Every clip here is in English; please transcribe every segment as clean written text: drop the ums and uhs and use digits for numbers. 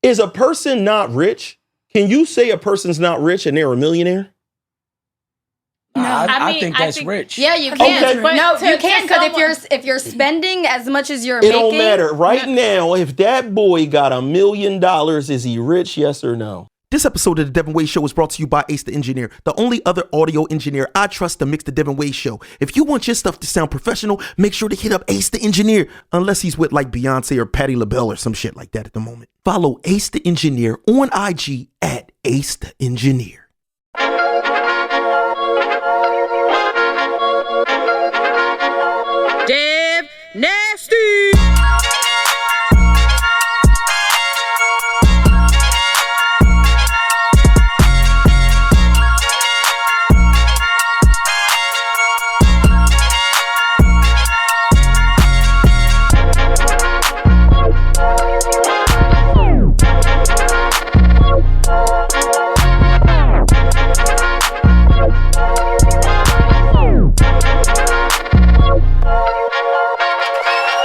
Is a person not rich? Can you say a person's not rich and they're a millionaire? No, I think that's rich. Yeah, you can. Okay. But no, you to can because if you're spending as much as you're It making, don't matter. Right now, if that boy got $1 million, is he rich? Yes or no? This episode of the Devin Wade Show is brought to you by Ace the Engineer, the only other audio engineer I trust to mix the Devin Wade Show. If you want your stuff to sound professional, make sure to hit up Ace the Engineer, unless he's with like Beyonce or Patti LaBelle or some shit like that at the moment. Follow Ace the Engineer on IG at Ace the Engineer. Dev Nasty.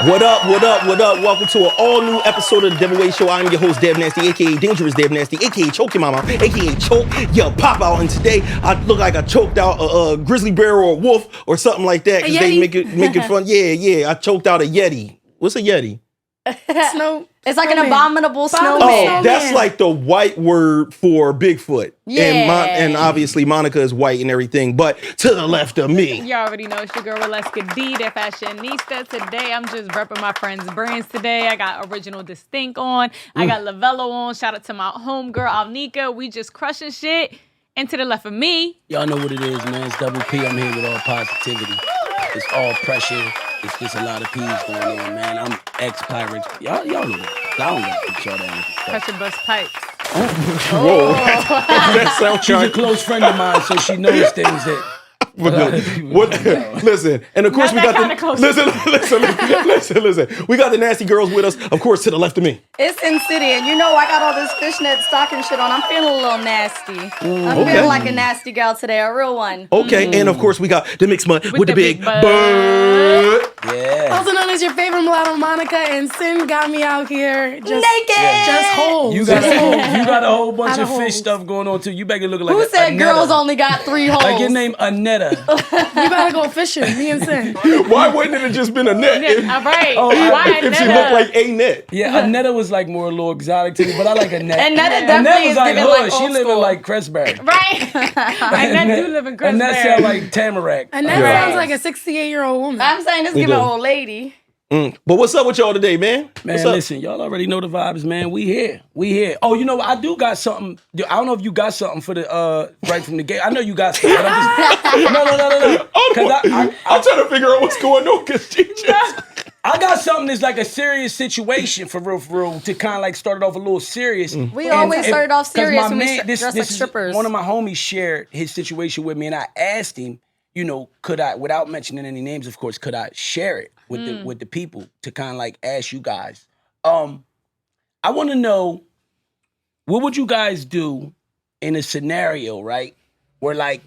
What up, what up, what up? Welcome to an all-new episode of the Devinwade Show. I'm your host, Dev Nasty, a.k.a. Dangerous Dev Nasty, a.k.a. Choke Your Mama, a.k.a. Choke Your Pop Out. And today, I look like I choked out a grizzly bear or a wolf or something like that. Because they make it fun. Yeah, I choked out a Yeti. What's a Yeti? Snow. it's like an abominable snowman. Oh, that's like the white word for Bigfoot. Yeah. And obviously Monica is white and everything, but to the left of me. You already know it's your girl Walesca D, the fashionista. Today, I'm just repping my friends' brands today. I got Original Distinct on. I got Lavello on. Shout out to my homegirl, Alnika. We just crushing shit. And to the left of me. Y'all know what it is, man. It's Double P. I'm here with all positivity. It's all pressure. It's just a lot of P's going on, man. I'm ex-pirate. Y'all know that. I don't got to put y'all down. Pressure bust pipes. Whoa. That sounds She's a close friend of mine, so she knows things that... Listen, and of course we got the listen. We got the nasty girls with us, of course, to the left of me. It's in city, and you know I got all this fishnet stocking shit on. I'm feeling a little nasty. I'm feeling like a nasty girl today, a real one. Okay, and of course we got the mixed mud with the big butt. Yeah. Also known as your favorite mulatto, Monica, and Sin got me out here just naked. Just whole. You got a whole bunch of fish stuff going on, too. You better look like Who said Annetta. girls only got 3 holes? Like your name, Annetta. You better go fishing, me and Sin. Why wouldn't it have just been a net? All right. Why if she looked like a net? Yeah, Annetta was like more a little exotic to me, but I like Annette. Annette definitely is like giving hood. like She old living school. like Crestberry. Right. Annette do live in Crestberry. Annette sound like Tamarack. And that sounds like a 68-year-old woman. I'm saying this giving old lady. But what's up with y'all today, man? Man, What's up? listen, y'all already know the vibes, man. We here. Oh, you know what? I do got something. I don't know if you got something for the right from the gate. I know you got something. But I'm just, no. I'm trying to figure out what's going on because she just... I got something that's like a serious situation for real, to kind of like start it off a little serious. We always started off serious when we this dressed like strippers. One of my homies shared his situation with me, and I asked him, you know, could I, without mentioning any names, of course, could I share it with the people to kind of like ask you guys? I want to know, what would you guys do in a scenario, right, where like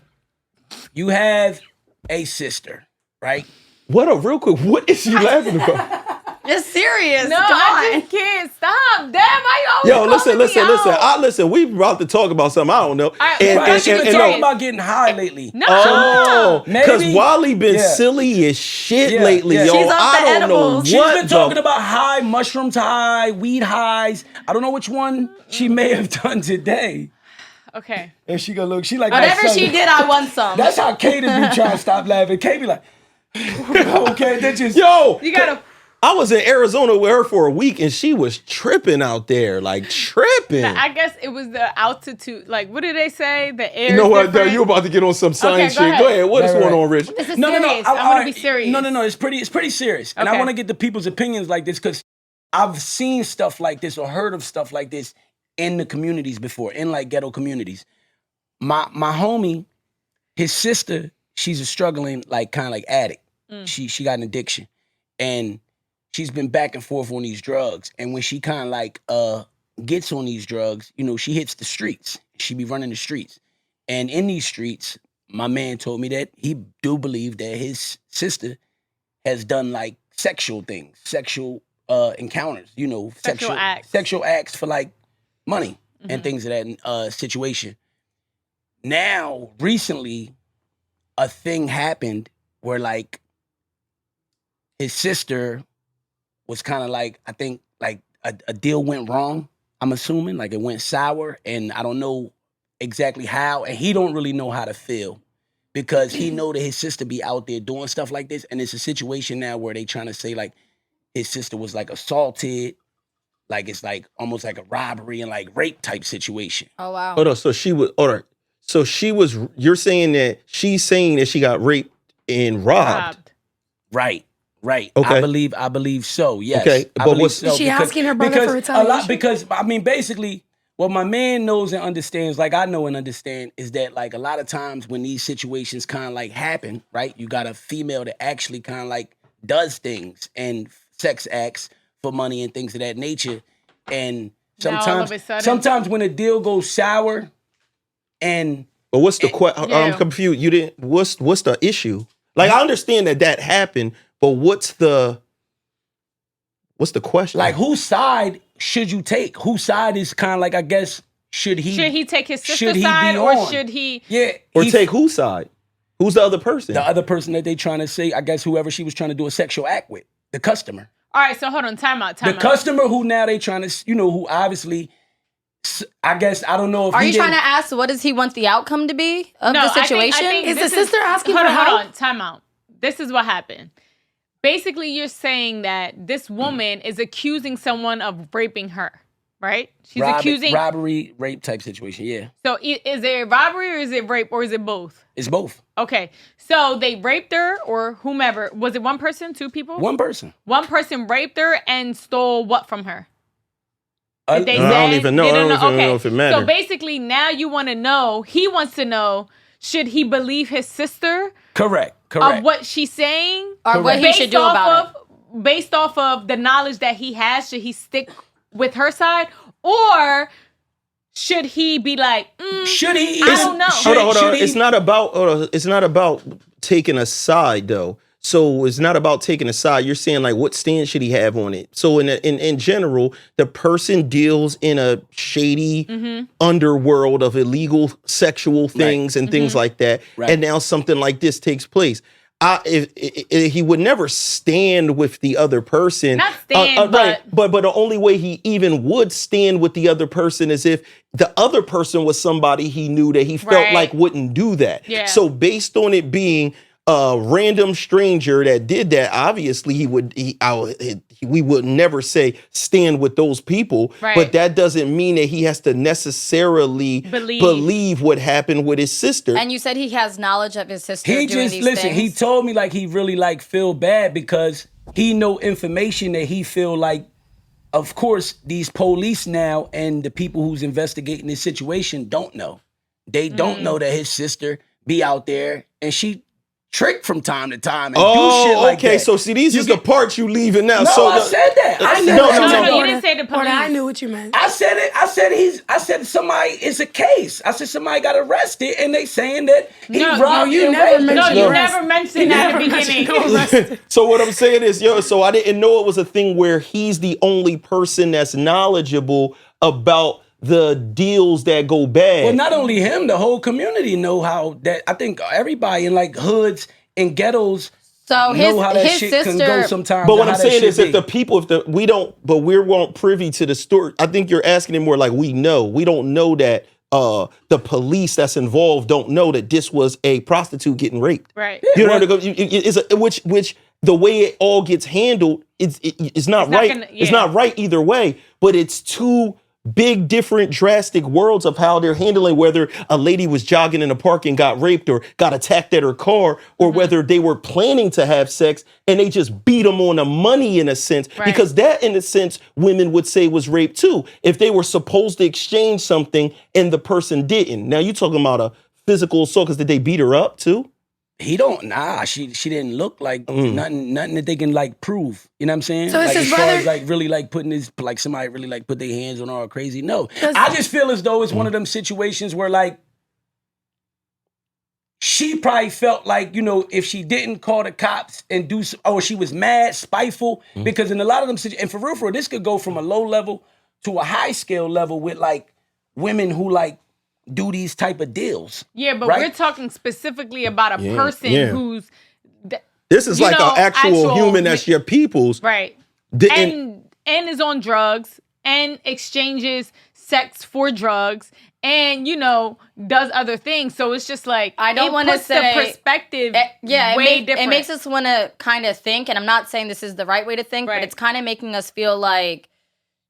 you have a sister, right? Real quick, what is she laughing about? It's serious. No, Come I on. just can't stop. Damn, why you always Listen. We about to talk about something I don't know. She's been talking about getting high lately. No. Oh, because Maybe- Wally been silly as shit lately, yo. She's off I the don't know edibles. what. She's been talking about high, mushrooms high, weed highs. I don't know which one she may have done today. Okay. And she gonna look, she like Whatever that she son. did, I want some. That's how Kate be trying to stop laughing. Kate be like, okay, they just... Yo, You gotta... I was in Arizona with her for a week and she was tripping out there, like tripping. I guess it was the altitude. Like, what did they say? The air. You know what? You about to get on some science Okay, go shit. Go ahead. ahead. What is going on, Rich? This is No. serious. I want to be serious. No. It's pretty serious. And I Okay. want to get the people's opinions like this because I've seen stuff like this or heard of stuff like this in the communities before, in like ghetto communities. My homie, his sister, she's a struggling like kind of like addict. She got an addiction, and she's been back and forth on these drugs. And when she kind of like gets on these drugs, you know, she hits the streets. She be running the streets, and in these streets, my man told me that he do believe that his sister has done like sexual things, sexual encounters, you know, Sexual acts. sexual acts for like money and things of that situation. Now, recently, a thing happened where like his sister was kind of like, I think like a deal went wrong. I'm assuming like it went sour, and I don't know exactly how, and he don't really know how to feel because he know that his sister be out there doing stuff like this, and it's a situation now where they trying to say like his sister was like assaulted, like it's like almost like a robbery and like rape type situation. Oh wow. Hold on. So she was, all right. So she was, you're saying that she's saying that she got raped and robbed. Right. Okay. I believe so. Yes. Okay. I But believe what's so Is she asking her brother for retaliation? because I mean, basically, what my man knows and understands, like I know and understand, is that like a lot of times when these situations kind of like happen, right? You got a female that actually kind of like does things and sex acts for money and things of that nature, and sometimes when a deal goes sour, and But what's the question? Yeah. I'm confused. You didn't. What's the issue? Like I understand that happened, but what's the question? like whose side should you take? Whose side is kind of like, I guess, should he take his should sister's he side, be or on? should he? Yeah, or take whose side? Who's the other person? the other person that they trying to say, I guess whoever she was trying to do a sexual act with, the customer. All right, so hold on, time out. The customer who now they trying to, who obviously, I guess, I don't know if Are he you trying to didn't- ask what does he want the outcome to be of the situation? Is the sister asking hold for on, help? Hold on, time out. This is what happened. Basically, you're saying that this woman is accusing someone of raping her, right? She's accusing. robbery, rape type situation. Yeah, So is it robbery or is it rape or is it both? it's both. Okay, so they raped her or whomever. Was it one person, two people? One person. One person raped her and stole what from her? Did they I don't say? even know. They I don't don't even know if it matters. So basically, now you want to know. He wants to know: should he believe his sister Correct. of what she's saying, Or what he should do about it? Based off of the knowledge that he has, should he stick with her side, or should he be like, Should he? I don't know. Should, Hold on. should he- It's not about taking a side though. So it's not about taking a side. You're saying like what stand should he have on it? So in general, the person deals in a shady underworld of illegal sexual things and things like that. Right. And now something like this takes place. If he would never stand with the other person. Not stand, right. But the only way he even would stand with the other person is if the other person was somebody he knew that he felt Right. like wouldn't do that. Yeah. So based on it being a random stranger that did that, obviously we would never say stand with those people. Right. But that doesn't mean that he has to necessarily believe what happened with his sister. And you said he has knowledge of his sister He doing just these listen. He things. told me like he really like feel bad because he know information that he feel like, of course, these police now and the people who's investigating this situation don't know. They don't know that his sister be out there and she trick from time to time and do shit like okay. that. So see, these is the parts you leaving out. No, So I said that. I said No, that. No, you didn't say the Or police. I knew what you meant. I said it. I said somebody. It's a case. I said somebody got arrested, and they saying that he robbed you and never raped. mentioned No, you arrest. never mentioned that at the beginning. So what I'm saying is, so I didn't know it was a thing where he's the only person that's knowledgeable about the deals that go bad. Well, not only him, the whole community know how that. I think everybody in like hoods and ghettos So know how that his shit sister. can go sometimes. But or what how I'm that saying shit is, if be. the people, we weren't privy to the story. I think you're asking it more like we know. We don't know that the police that's involved don't know that this was a prostitute getting raped. Right. You know, which the way it all gets handled, it's not right. It's not right either way. But it's two big, different, drastic worlds of how they're handling whether a lady was jogging in a park and got raped or got attacked at her car, or whether they were planning to have sex and they just beat them on the money in a sense. Right. Because that, in a sense, women would say was rape too. If they were supposed to exchange something and the person didn't. Now you talking about a physical assault because did they beat her up too? He don't. Nah, she didn't look like nothing that they can like prove. You know what I'm saying? So it's like his as far brother? as like really like putting his like somebody really like put their hands on her or crazy. No, Does- I just feel as though it's one of them situations where like she probably felt like, if she didn't call the cops and or she was mad, spiteful, because in a lot of them situations, and for real, this could go from a low level to a high scale level with like women who like do these type of deals. Yeah, but right? we're talking specifically about a person who's... This is like an actual human that's your people's. Right. And is on drugs and exchanges sex for drugs and, you know, does other things. So it's just like, I don't want to say... the perspective different. It makes us want to kind of think, and I'm not saying this is the right way to think, but it's kind of making us feel like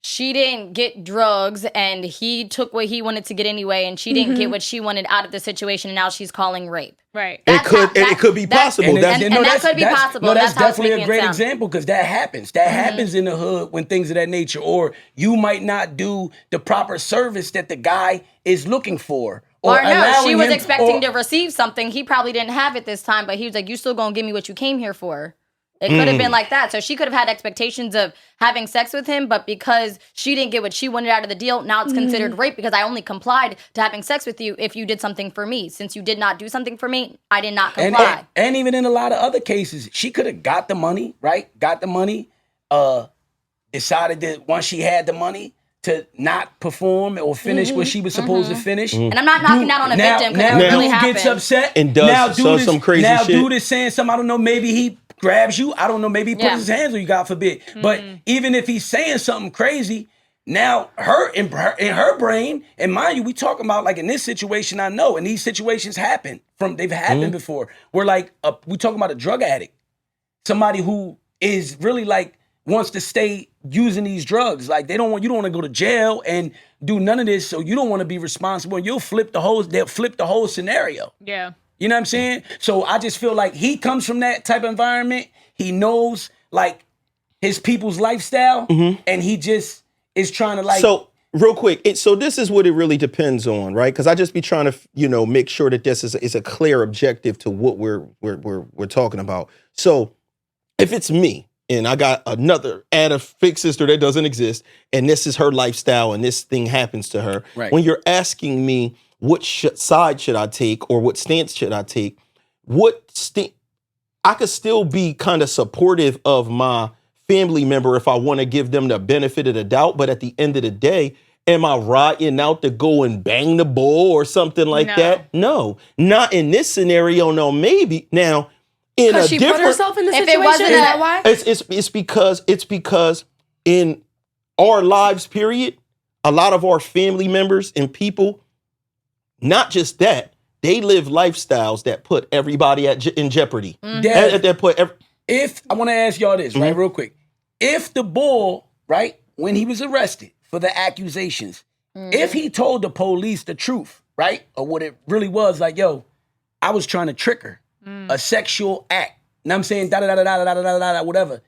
she didn't get drugs and he took what he wanted to get anyway, and she didn't get what she wanted out of the situation, and now she's calling rape. Right. It could be possible. That could be possible. No, that's how it's definitely making a it great sound. example because that happens. That happens in the hood when things of that nature, or you might not do the proper service that the guy is looking for. Or no, she was expecting to receive something. He probably didn't have it this time, but he was like, you still gonna give me what you came here for. It could have been like that. So she could have had expectations of having sex with him, but because she didn't get what she wanted out of the deal, now it's considered rape because I only complied to having sex with you if you did something for me. Since you did not do something for me, I did not comply. And even in a lot of other cases, she could have got the money, right? Got the money, decided that once she had the money to not perform or finish what she was supposed to finish. And I'm not knocking down on a victim because it now really dude happened. gets upset and does some crazy shit. Now dude is saying something, I don't know, maybe he grabs you. I don't know, maybe he puts his hands on you, God forbid. But even if he's saying something crazy, now in her brain, and mind you, we talking about like in this situation, I know, and these situations they've happened before. We're like, we talking about a drug addict, somebody who is really like wants to stay using these drugs. Like you don't want to go to jail and do none of this, so you don't want to be responsible. And they'll flip the whole scenario. Yeah. You know what I'm saying? So I just feel like he comes from that type of environment. He knows like his people's lifestyle, and he just is trying to like. So real quick, so this is what it really depends on, right? Because I just be trying to, make sure that this is a clear objective to what we're talking about. So if it's me and I got another fake sister that doesn't exist, and this is her lifestyle, and this thing happens to her, right. When you're asking me what side should I take or what stance should I take, I could still be kind of supportive of my family member if I want to give them the benefit of the doubt. But at the end of the day, am I riding out to go and bang the bull or something like that? No, not in this scenario. No, maybe now in a she different. Put herself in the If situation. it wasn't Is that why? It's because in our lives, period, a lot of our family members and people. Not just that, they live lifestyles that put everybody in jeopardy. If I want to ask y'all this, right, real quick. If the bull, right, when he was arrested for the accusations, if he told the police the truth, right, or what it really was, like, yo, I was trying to trick her, a sexual act, and I'm saying da-da-da-da-da-da-da-da-da, whatever.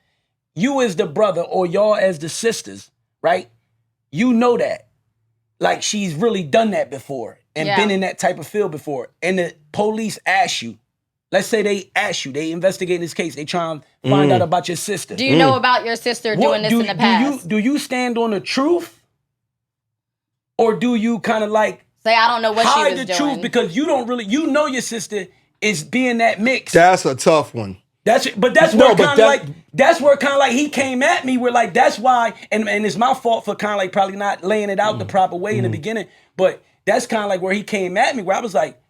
You as the brother or y'all as the sisters, right, you know that. Like, she's really done that before. And been in that type of field before. And the police ask you, let's say they ask you, they investigate this case, they try and find out about your sister. Do you know about your sister doing this in the past? Do you stand on the truth? Or do you kind of like say, I don't know what she was doing? Hide the truth because you don't really, you know your sister is being that mix. That's a tough one. That's where kind of like he came at me where like that's why and it's my fault for kind of like probably not laying it out the proper way in the beginning, but that's kind of like where he came at me where I was like,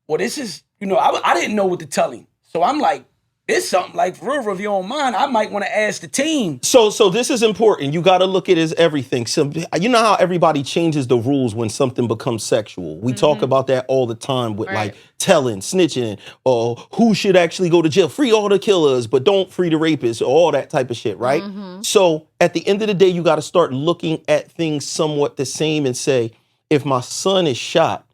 well, this is, I didn't know what to tell him. So I'm like, it's something like for real, if you don't mind, I might want to ask the team. So this is important. You got to look at it as everything. So you know how everybody changes the rules when something becomes sexual. We talk about that all the time with like telling, snitching, or who should actually go to jail. Free all the killers, but don't free the rapists, or all that type of shit, right? So at the end of the day, you got to start looking at things somewhat the same and say, if my son is shot,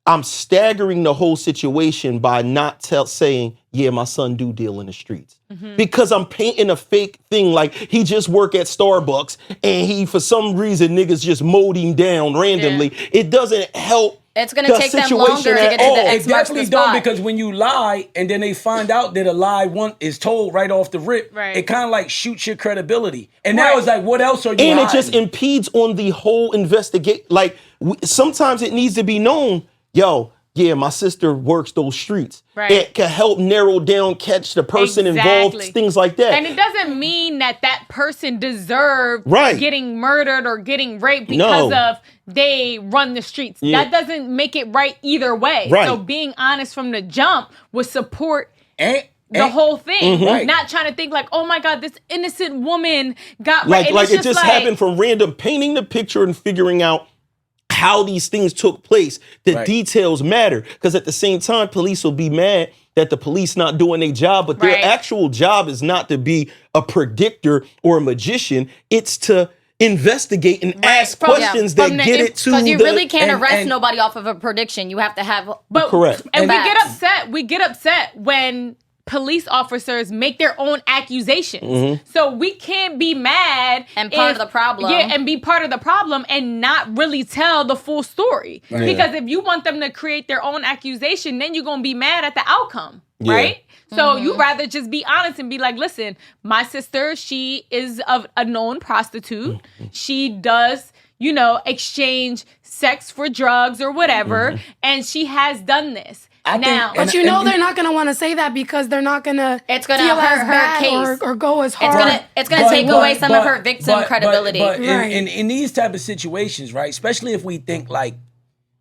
I'm staggering the whole situation by not saying, yeah, my son do deal in the streets. Because I'm painting a fake thing like he just work at Starbucks and he, for some reason, niggas just mowed him down randomly. Yeah. It doesn't help. It's going to take them longer to get to the X marks the spot. It definitely don't, because when you lie and then they find out that a lie is told right off the rip, it kind of like shoots your credibility. And now it's like, what else are you hiding? It just impedes on the whole investigation. Like, sometimes it needs to be known, yo, yeah, my sister works those streets. Right. It can help narrow down, catch the person involved, things like that. And it doesn't mean that person deserved getting murdered or getting raped because of they run the streets. Yeah. That doesn't make it right either way. Right. So being honest from the jump would support the whole thing. Not trying to think like, oh my God, this innocent woman got raped. Like it just happened from random painting the picture and figuring out how these things took place. The details matter, because at the same time, police will be mad that the police not doing their job, but their actual job is not to be a predictor or a magician. It's to investigate and ask questions that get it to because you really can't arrest nobody off of a prediction. You have to have correct. And we get upset when police officers make their own accusations. So we can't be mad and part of the problem. Yeah, and be part of the problem and not really tell the full story. Because if you want them to create their own accusation, then you're going to be mad at the outcome, right? So you rather just be honest and be like, listen, my sister, she is a known prostitute. She does, exchange sex for drugs or whatever, and she has done this. But they're not going to want to say that because they're not going to hurt her case or go as hard. It's going to take away some of her victim credibility. But in these type of situations, right, especially if we think like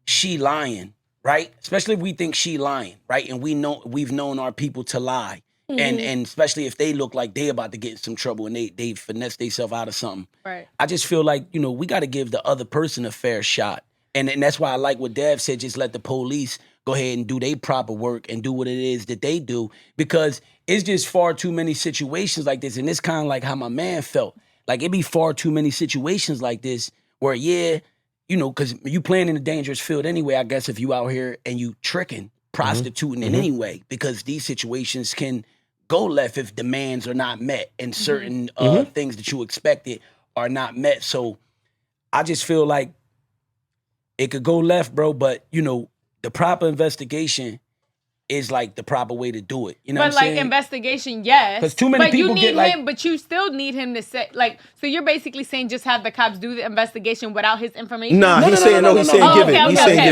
she lying, right? Especially if we think she lying, right? And we've known our people to lie. And especially if they look like they about to get in some trouble and they finesse themselves out of something. Right. I just feel like, we got to give the other person a fair shot. And that's why I like what Dev said, just let the police go ahead and do their proper work and do what it is that they do, because it's just far too many situations like this. And it's kind of like how my man felt. Like, it be far too many situations like this where, because you playing in a dangerous field anyway, I guess, if you out here and you tricking, prostituting in any way, because these situations can go left if demands are not met and certain things that you expected are not met. So I just feel like it could go left, bro, but, the proper investigation is like the proper way to do it. You know what I'm saying? But like investigation, yes. Because too many people get like... But you still need him to say, like, so you're basically saying just have the cops do the investigation without his information? He's saying give it. He's saying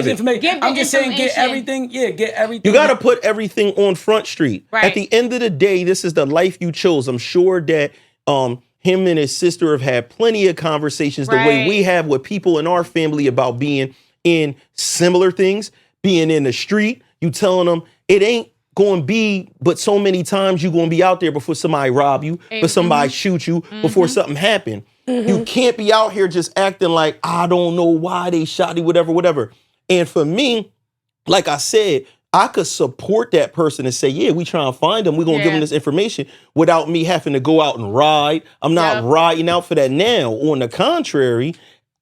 give it. I'm just saying get everything. Yeah, get everything. You got to put everything on Front Street. Right. At the end of the day, this is the life you chose. I'm sure that him and his sister have had plenty of conversations the way we have with people in our family about being in similar things. Being in the street, you telling them it ain't going to be but so many times you going to be out there before somebody rob you, before somebody shoot you, before something happen. You can't be out here just acting like, I don't know why they shot you, whatever. And for me, like I said, I could support that person and say, yeah, we trying to find them. We're going to give them this information without me having to go out and ride. I'm not riding out for that now. On the contrary,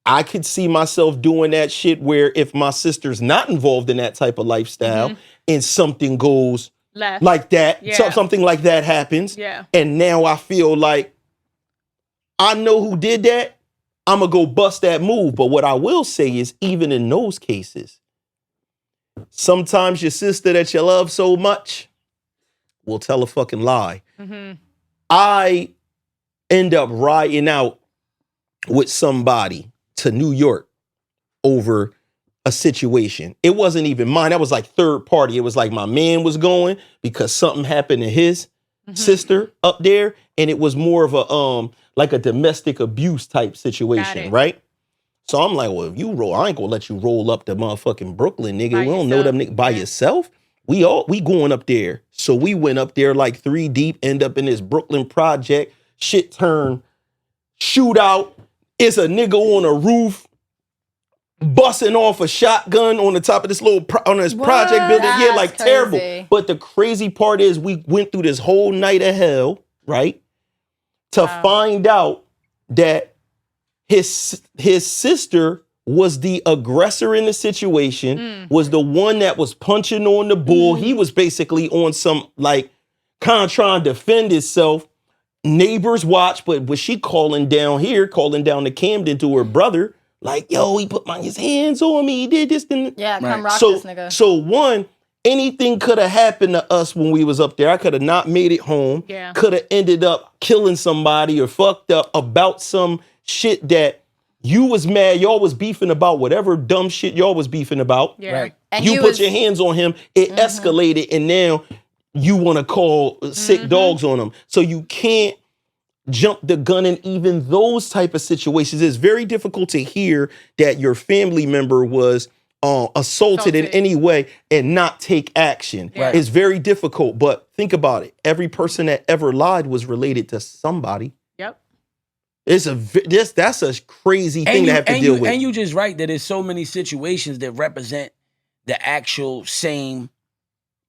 I could see myself doing that shit where if my sister's not involved in that type of lifestyle and something goes like that, something like that happens, and now I feel like I know who did that, I'm going to go bust that move. But what I will say is, even in those cases, sometimes your sister that you love so much will tell a fucking lie. I end up riding out with somebody to New York over a situation. It wasn't even mine. That was like third party. It was like my man was going because something happened to his sister up there, and it was more of a like a domestic abuse type situation, right? So I'm like, well, if you roll, I ain't gonna let you roll up to motherfucking Brooklyn, nigga. We don't know them nigga by yourself. We going up there. So we went up there like 3 deep, end up in this Brooklyn project. Shit turn shootout. It's a nigga on a roof busting off a shotgun on the top of this project building. That's like crazy. Terrible. But the crazy part is we went through this whole night of hell, right? To find out that his sister was the aggressor in the situation, was the one that was punching on the bull. He was basically on some like kind of trying to defend himself. Neighbors watch, but was she calling down to Camden to her brother, like, yo, he put his hands on me, he did this. Come rock this nigga. So one, anything could have happened to us when we was up there. I could have not made it home. Could have ended up killing somebody or fucked up about some shit that You was mad. Y'all was beefing about whatever dumb shit y'all was beefing about. Yeah. Right. And You put your hands on him. It escalated, and now you want to call sick dogs on him. So you can't jump the gun in even those type of situations. It's very difficult to hear that your family member was assaulted in any way and not take action. Right. It's very difficult, but think about it. Every person that ever lied was related to somebody. Yep. That's a crazy thing to have to deal with. And you just right that there's so many situations that represent the actual same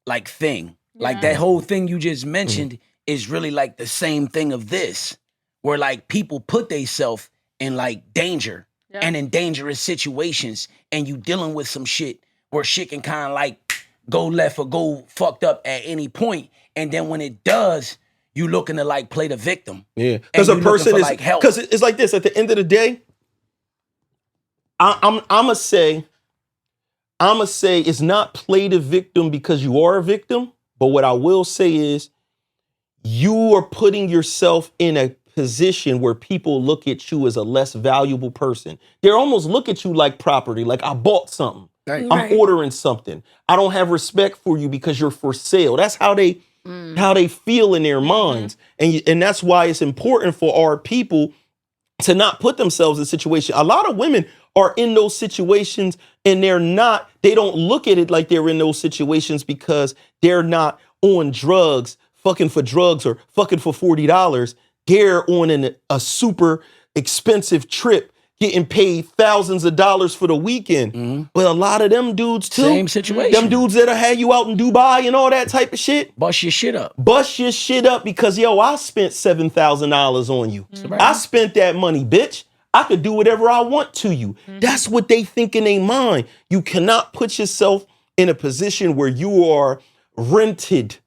like thing. Like that whole thing you just mentioned is really like the same thing of this, where like people put themselves in like danger and in dangerous situations, and you dealing with some shit where shit can kind of like go left or go fucked up at any point, and then when it does, you looking to like play the victim. Yeah, because a person is like help. Because it's like this. At the end of the day, I'ma say it's not play the victim because you are a victim. But what I will say is, you are putting yourself in a position where people look at you as a less valuable person. They almost look at you like property, like I bought something. Right. I'm ordering something. I don't have respect for you because you're for sale. That's how they feel in their minds. And that's why it's important for our people to not put themselves in situations. A lot of women are in those situations and they don't look at it like they're in those situations because they're not on drugs, fucking for drugs or fucking for $40. They're on a super expensive trip, getting paid thousands of dollars for the weekend. But a lot of them dudes too. Same situation. Them dudes that'll have you out in Dubai and all that type of shit. Bust your shit up. Bust your shit up because, yo, I spent $7,000 on you. I spent that money, bitch. I could do whatever I want to you. That's what they think in their mind. You cannot put yourself in a position where you are rented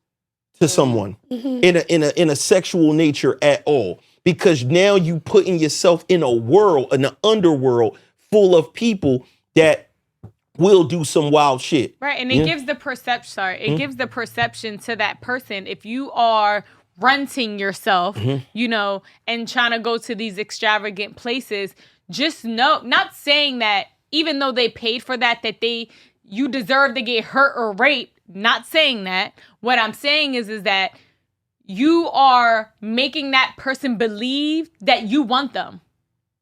to someone in a sexual nature at all, because now you putting yourself in a world, in an underworld full of people that will do some wild shit. Right, and it gives the perception. It gives the perception to that person if you are renting yourself, you know, and trying to go to these extravagant places. Just know, not saying that even though they paid for that you deserve to get hurt or raped. Not saying that. What I'm saying is that you are making that person believe that you want them.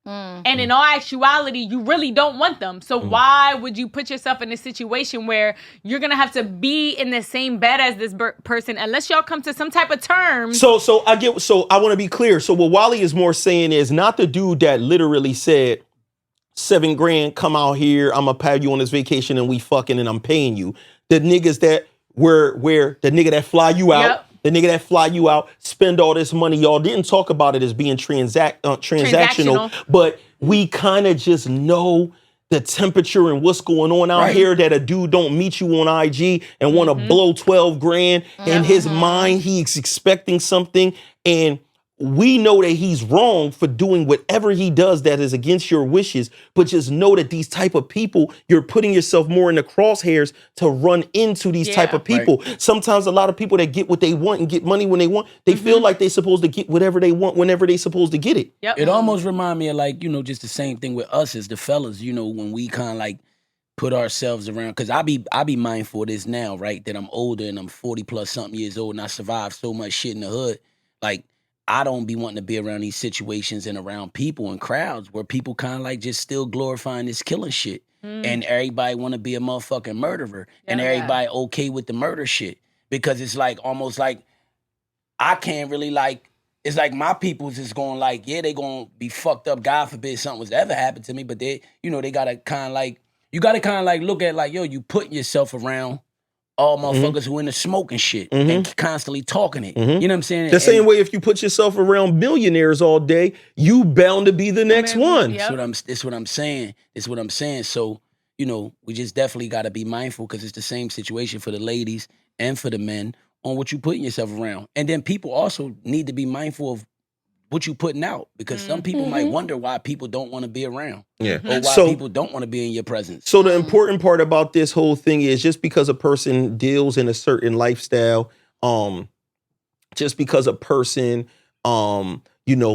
And in all actuality, you really don't want them. So why would you put yourself in a situation where you're going to have to be in the same bed as this person unless y'all come to some type of terms? So I want to be clear. So what Wally is more saying is not the dude that literally said, $7,000, come out here, I'm gonna pay you on this vacation and we fucking and I'm paying you. The niggas that where the nigga that fly you out, the nigga that fly you out, spend all this money. Y'all didn't talk about it as being transactional, but we kind of just know the temperature and what's going on out here, that a dude don't meet you on IG and want to blow $12,000. In his mind, he's expecting something, and we know that he's wrong for doing whatever he does that is against your wishes, but just know that these type of people, you're putting yourself more in the crosshairs to run into these type of people. Sometimes a lot of people that get what they want and get money when they want, they feel like they're supposed to get whatever they want whenever they're supposed to get it. It almost remind me of like, you know, just the same thing with us as the fellas, you know, when we kind of like put ourselves around, because I be mindful of this now, right? That I'm older and I'm 40 plus something years old and I survived so much shit in the hood. Like, I don't be wanting to be around these situations and around people and crowds where people kind of like just still glorifying this killing shit. And everybody want to be a motherfucking murderer. And everybody okay with the murder shit. Because it's like almost like I can't really like, it's like my people's is going like, yeah, they going to be fucked up. God forbid something was ever happened to me. But they, you know, they got to kind of like, you got to kind of like look at like, yo, you putting yourself around all motherfuckers who in the smoking shit and constantly talking it. You know what I'm saying? The same way if you put yourself around millionaires all day, you bound to be the next one. That's what I'm saying. It's what I'm saying. So, you know, we just definitely got to be mindful because it's the same situation for the ladies and for the men on what you putting yourself around. And then people also need to be mindful of what you putting out, because some people might wonder why people don't want to be around. Or why people don't want to be in your presence. So the important part about this whole thing is just because a person deals in a certain lifestyle, just because a person,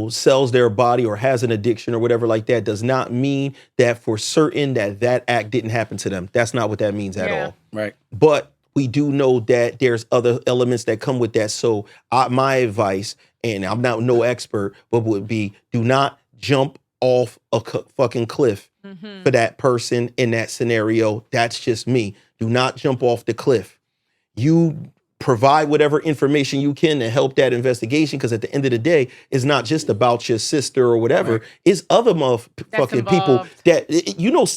sells their body or has an addiction or whatever like that does not mean that for certain that act didn't happen to them. That's not what that means at all. Right. But we do know that there's other elements that come with that. So my advice, and I'm not no expert, but would be do not jump off a fucking cliff for that person in that scenario. That's just me. Do not jump off the cliff. You provide whatever information you can to help that investigation, because at the end of the day, it's not just about your sister or whatever. Right. It's other motherfucking people that,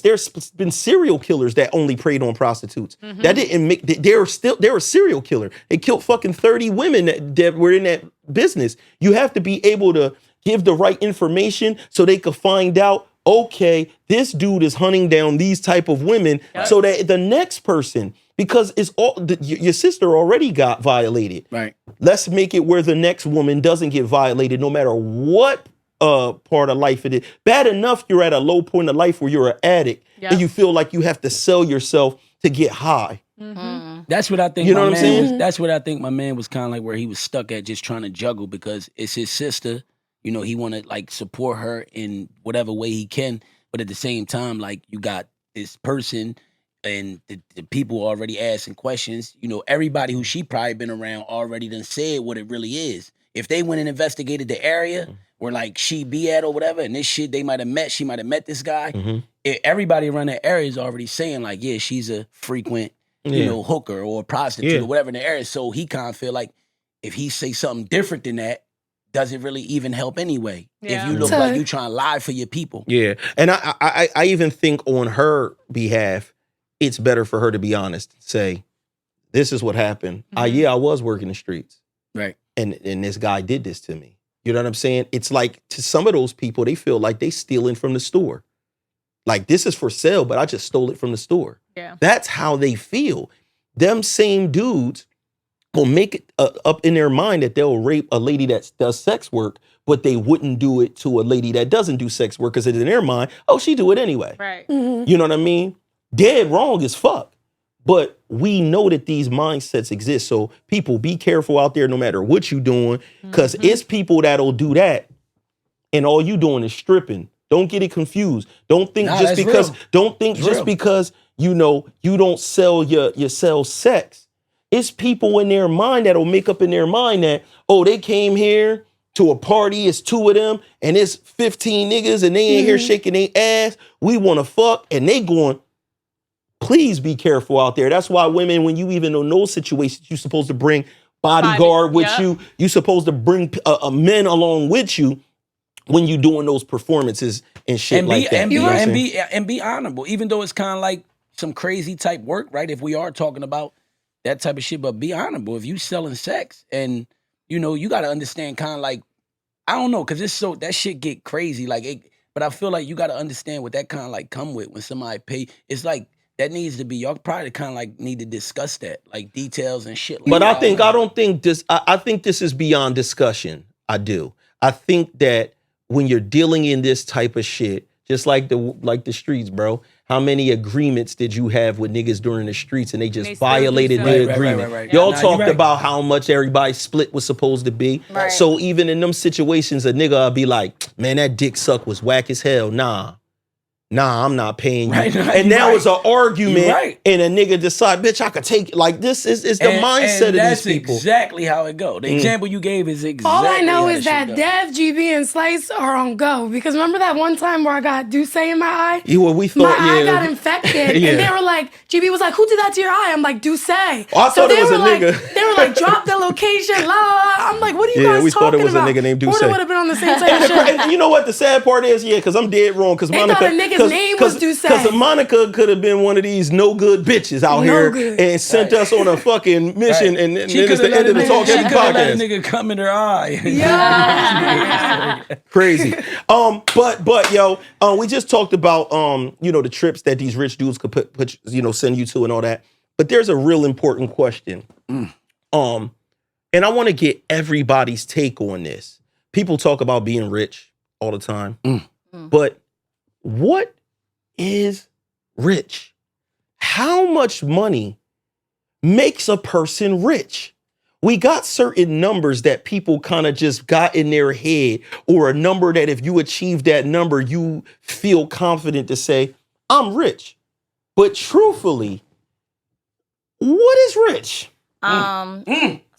there's been serial killers that only preyed on prostitutes. That didn't make, they're a serial killer. They killed fucking 30 women that were in that business. You have to be able to give the right information so they could find out, okay, this dude is hunting down these type of women, so that the next person, because it's all your sister already got violated. Right. Let's make it where the next woman doesn't get violated, no matter what part of life it is. Bad enough you're at a low point of life where you're an addict and you feel like you have to sell yourself to get high. That's what I think. You know what I'm saying? That's what I think my man was kind of like, where he was stuck at, just trying to juggle, because it's his sister. He want to like support her in whatever way he can, but at the same time, like, you got this person and the people already asking questions. Everybody who she probably been around already done said what it really is. If they went and investigated the area where like she be at or whatever, and this shit she might have met this guy. Everybody around that area is already saying like, yeah, she's a frequent, hooker or a prostitute or whatever in the area. So he kind of feel like if he say something different than that, does it really even help anyway? If you look like you trying to lie for your people. Yeah. And I even think on her behalf, it's better for her to be honest. Say, this is what happened. I was working the streets. Right. And this guy did this to me. You know what I'm saying? It's like, to some of those people, they feel like they stealing from the store. Like, this is for sale, but I just stole it from the store. Yeah. That's how they feel. Them same dudes will make it up in their mind that they'll rape a lady that does sex work, but they wouldn't do it to a lady that doesn't do sex work, because in their mind, she do it anyway. Right. You know what I mean? Dead wrong as fuck. But we know that these mindsets exist. So people, be careful out there no matter what you doing, because it's people that'll do that and all you doing is stripping. Don't get it confused. Don't think because you don't sell you sell sex. It's people in their mind that'll make up in their mind that, they came here to a party, it's 2 of them, and it's 15 niggas, and they ain't here shaking their ass. We want to fuck, and they going, please be careful out there. That's why women, when you even in those situations, you're supposed to bring bodyguard with you. You're supposed to bring a men along with you when you doing those performances and shit like that. And be honorable, even though it's kind of like some crazy type work, right? If we are talking about that type of shit, but be honorable. If you selling sex, and you got to understand kind of like, I don't know, because it's so, that shit get crazy. Like, but I feel like you got to understand what that kind of like come with when somebody pay. It's like, that needs to be, y'all probably kind of like need to discuss that, like details and shit. Like but I think this is beyond discussion. I do. I think that when you're dealing in this type of shit, just like the streets, bro, how many agreements did you have with niggas during the streets and they just violated their agreement? Right. Y'all talked about how much everybody's split was supposed to be. Right. So even in them situations, a nigga will be like, man, that dick suck was whack as hell. Nah, I'm not paying you. And now it's an argument, and a nigga decide, bitch, I could take it. Like, this is the mindset of these people. That's exactly how it go. The example you gave is exactly all I know is that Dev, GB, and Slice are on go. Because remember that one time where I got Duce in my eye? We thought, my eye got infected. And they were like, GB was like, who did that to your eye? I'm like, Duce. I thought it was a nigga. They were like, drop the location, la, la, la. I'm like, what are you guys talking about? We thought it was a nigga named Duce. Would have been on the same type of shit. And you know what the sad part is? Yeah, because I'm dead wrong. Because Monica, name was Duce. Because Monica could have been one of these no good bitches out here and sent us on a fucking mission, and then it's the end of the Talk Heavy podcast. Let a nigga come in her eye. Yeah. Crazy. But yo, we just talked about the trips that these rich dudes could put send you to and all that. But there's a real important question. And I want to get everybody's take on this. People talk about being rich all the time. But what is rich? How much money makes a person rich? we got certain numbers that people kind of just got in their head, or a number that if you achieve that number, you feel confident to say, I'm rich. But truthfully, what is rich?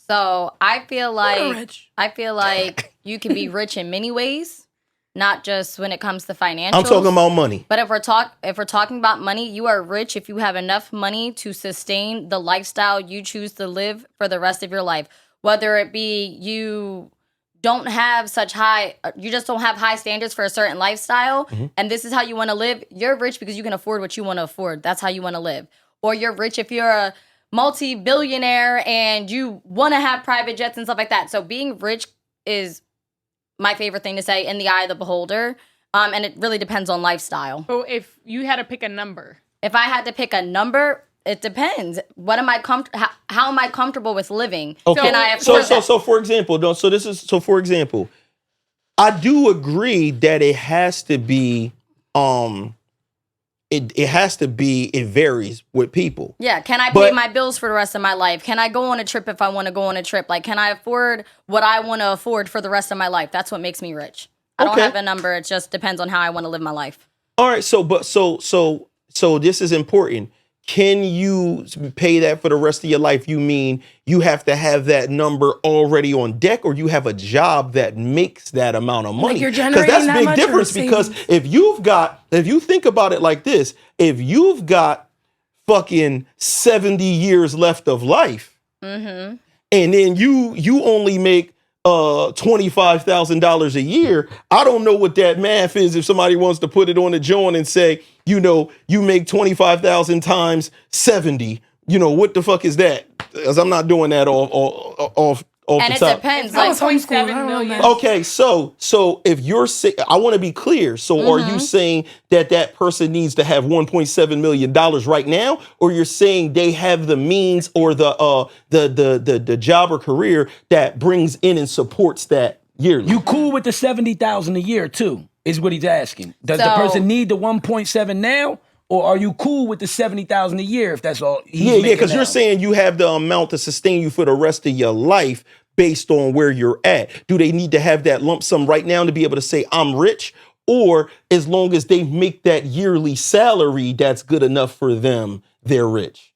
So I feel like you can be rich in many ways, not just when it comes to financials. I'm talking about money. But if we're talking about money, you are rich if you have enough money to sustain the lifestyle you choose to live for the rest of your life. Whether it be you don't have you just don't have high standards for a certain lifestyle, and this is how you want to live. You're rich because you can afford what you want to afford. That's how you want to live. Or you're rich if you're a multi-billionaire and you want to have private jets and stuff like that. So being rich is my favorite thing to say, in the eye of the beholder. And it really depends on lifestyle. So if you had to pick a number. If I had to pick a number, it depends. What am I how am I comfortable with living? Okay. Can I afford that? So for example, I do agree that it has to be it varies with people. Yeah, can I pay my bills for the rest of my life? Can I go on a trip if I want to go on a trip? Like, can I afford what I want to afford for the rest of my life? That's what makes me rich. I don't have a number. It just depends on how I want to live my life. All right, so this is important. Can you pay that for the rest of your life? You mean you have to have that number already on deck, or you have a job that makes that amount of money? Like you're generating that's that big much difference, because if you think about it like this, if you've got fucking 70 years left of life, and then you only make $25,000 a year, I don't know what that math is. If somebody wants to put it on the joint and say, you make 25,000 times 70, what the fuck is that? Because I'm not doing that off And the it top. depends. I was Like, homeschooled. I don't know, man. Okay, so if you're I want to be clear. So are you saying that person needs to have $1.7 million right now, or you're saying they have the means or the job or career that brings in and supports that yearly? You cool with the 70,000 a year too? Is what he's asking. Does the So- person need the 1.7 now, or are you cool with the 70,000 a year if that's all? Yeah, because you're saying you have the amount to sustain you for the rest of your life based on where you're at. Do they need to have that lump sum right now to be able to say I'm rich? Or as long as they make that yearly salary that's good enough for them, they're rich?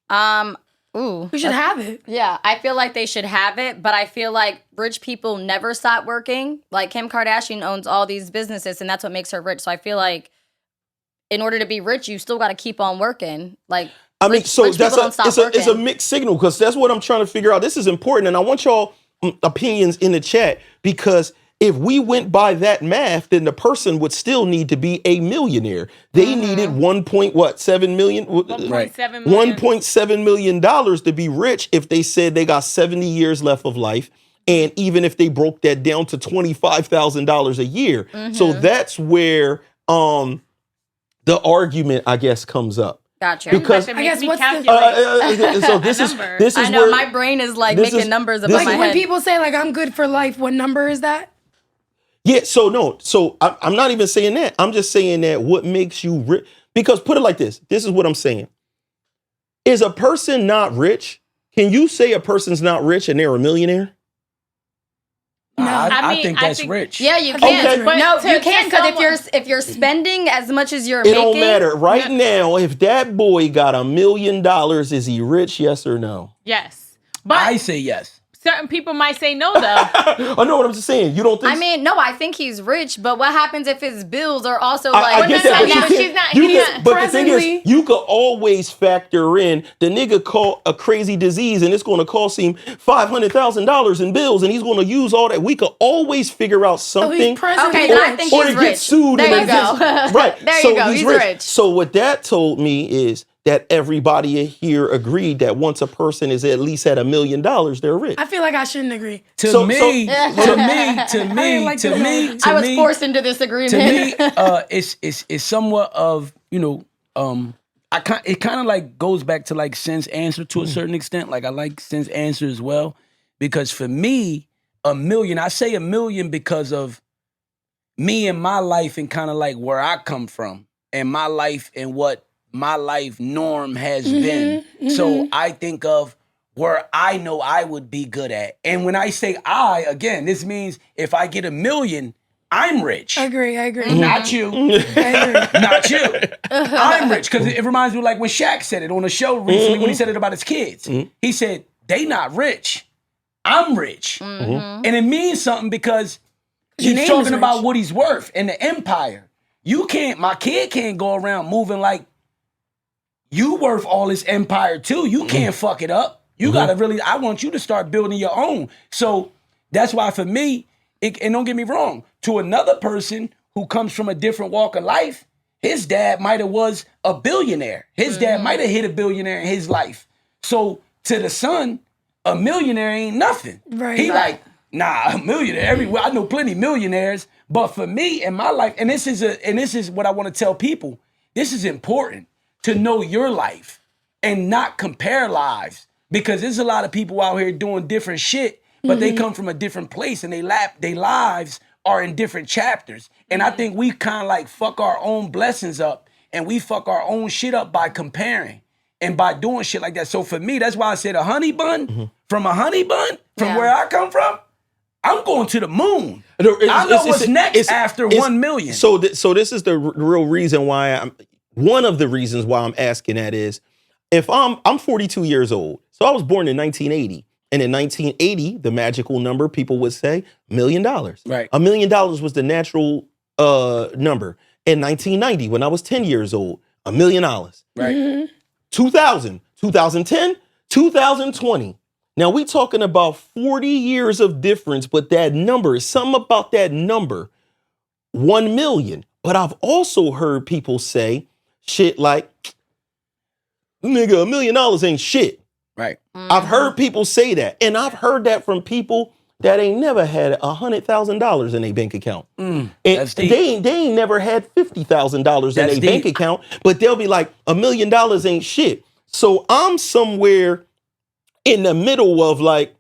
Ooh. We should have it. Yeah, I feel like they should have it, but I feel like rich people never stop working. Like Kim Kardashian owns all these businesses, and that's what makes her rich. So I feel like in order to be rich, you still got to keep on working. Like, rich people don't stop working. It's a mixed signal, because that's what I'm trying to figure out. This is important, and I want y'all opinions in the chat, because if we went by that math, then the person would still need to be a millionaire. They needed $1.7 million? $1.7 million to be rich if they said they got 70 years left of life. And even if they broke that down to $25,000 a year. So that's where the argument, I guess, comes up. Gotcha. Because I guess what's so this is I know where my brain is like this making is- numbers this above is- my Like when head. people say like I'm good for life, what number is that? Yeah, so I'm not even saying that. I'm just saying that what makes you rich, because put it like this. This is what I'm saying. Is a person not rich? Can you say a person's not rich and they're a millionaire? No. I think that's rich. Yeah, you I can. think that's No, rich. you To can, because someone- if you're spending as much as you're It making, don't matter. Right now, if that boy got $1 million, is he rich? Yes or no? Yes. But I say yes. certain people might say no, though. I know what I'm just saying. You don't think? I mean, no, I think he's rich, but what happens if his bills are also I like... get no, that, no, but no, you she's can't- not- you he's can- not- But the thing Presently- is, you could always factor in the nigga caught a crazy disease and it's going to cost him $500,000 in bills, and he's going to use all that. We could always figure out So he's something. presently Okay, then I rich. think Or he's he rich. gets sued. There and you then go. gets- Right. There so you go. He's He's rich. So what that told me is that everybody here agreed that once a person is at least at $1 million, they're rich. I feel like I shouldn't agree. So- didn't like the numbers. I was forced into this agreement. To me, it's somewhat of, it kind of like goes back to like Sin's answer to a certain extent. Like I like Sin's answer as well, because for me, $1 million, I say $1 million because of me and my life and kind of like where I come from and my life and what my life norm has been. So I think of where I know I would be good at. And when I say I, again, this means if I get $1 million, I'm rich. I agree. Not you. Not you. I'm rich. Because it reminds me like when Shaq said it on a show recently when he said it about his kids. He said, they not rich. I'm rich. And it means something because he's talking about what he's worth and the empire. My kid can't go around moving like you worth all this empire too. You can't fuck it up. You gotta really, I want you to start building your own. So that's why for me, and don't get me wrong, to another person who comes from a different walk of life, his dad might have was a billionaire. His dad might have hit a billionaire in his life. So to the son, a millionaire ain't nothing. Right. He like, nah, a millionaire. Everywhere I know plenty of millionaires, but for me in my life, and this is what I want to tell people. This is important to know your life and not compare lives, because there's a lot of people out here doing different shit, but they come from a different place and they lives are in different chapters. And I think we kind of like fuck our own blessings up and we fuck our own shit up by comparing and by doing shit like that. So for me, that's why I said a honey bun, from a honey bun, from where I come from, I'm going to the moon. I know what's next after 1 million. So this is the real reason why one of the reasons why I'm asking that is, if I'm 42 years old, so I was born in 1980. And in 1980, the magical number, people would say, $1 million. Right. $1 million was the natural number. In 1990, when I was 10 years old, $1 million. Right. 2000, 2010, 2020. Now we talking about 40 years of difference, but that number, is something about that number, 1 million. But I've also heard people say shit like, nigga, $1 million ain't shit. Right. I've heard people say that. And I've heard that from people that ain't never had $100,000 in their bank account. And That's deep. they ain't never had $50,000 in their bank account, but they'll be like, $1 million ain't shit. So I'm somewhere in the middle of like,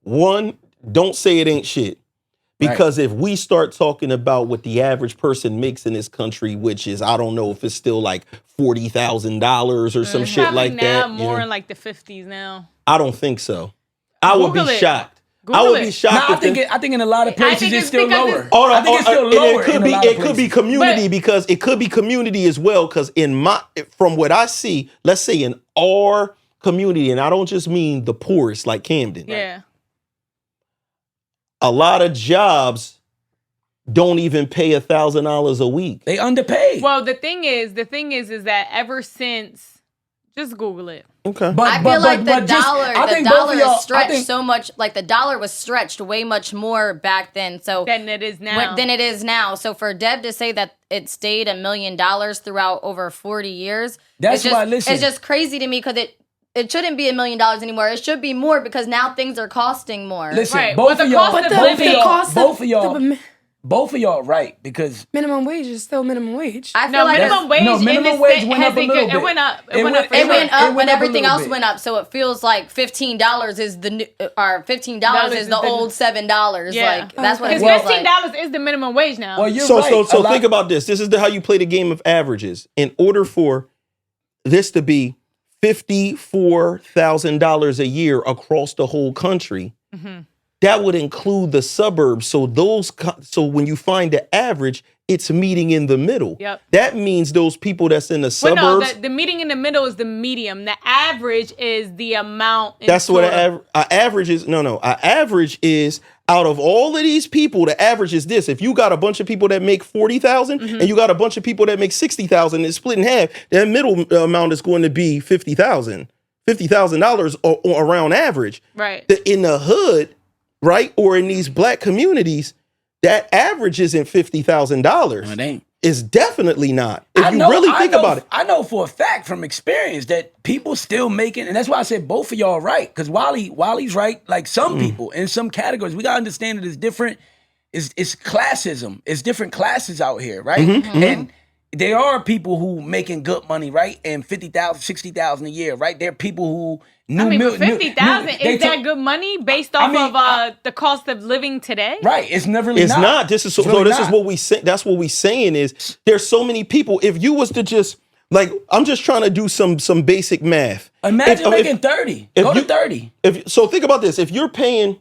one, don't say it ain't shit. Because if we start talking about what the average person makes in this country, which is, I don't know if it's still like $40,000 or some shit like that. More in like the 50s now. I don't think so. I would be shocked. Google I would be shocked. No, I think in a lot of places it's still lower. I think it's still lower. It could be community, because it could be community as well. Because from what I see, let's say in our community, and I don't just mean the poorest like Camden. Yeah. A lot of jobs don't even pay $1,000 a week. They underpaid. Well, the thing is that ever since, just Google it. Okay. I feel like the dollar is stretched so much. Like the dollar was stretched way much more back then. So than it is now. Than it is now. So for Dev to say that it stayed $1 million throughout over 40 years, it's just crazy to me, because it shouldn't be $1 million anymore. It should be more, because now things are costing more. Listen, Right. both of Living. both of y'all right, because minimum wage is still minimum wage. I feel like minimum wage. minimum wage went up a little bit. It went up. It went up, but everything else went up. So it feels like $15 is the new, or $15 is the old $7. Yeah. Like that's what it Because feels like. $15 is the minimum wage now. Well, you're So right. think about this. This is how you play the game of averages. In order for this to be $54,000 a year across the whole country, that would include the suburbs. So when you find the average, it's meeting in the middle. Yep. That means those people that's in the suburbs. But no, the meeting in the middle is the medium. The average is the amount. That's what an average is. No. An average is, out of all of these people, the average is this. If you got a bunch of people that make 40,000 and you got a bunch of people that make 60,000, it's split in half. That middle amount is going to be $50,000 or around average. Right. In the hood, right, or in these black communities, that average isn't $50,000. It ain't. It's definitely not. If you really think about it. I know for a fact from experience that people still making, and that's why I said both of y'all right. Because Wally's right, like some people in some categories, we gotta understand that it's different. It's classism. It's different classes out here, right? And there are people who making good money, right? And $50,000, $60,000 a year, right? There are people who But $50,000 is that good money based off of the cost of living today? Right. It's never really It's not. This is It's really this is not. what we say. That's what we saying is there's so many people. If you was to just Like, I'm just trying to do some basic math. Imagine making 30. Go to 30. So think about this. If you're paying,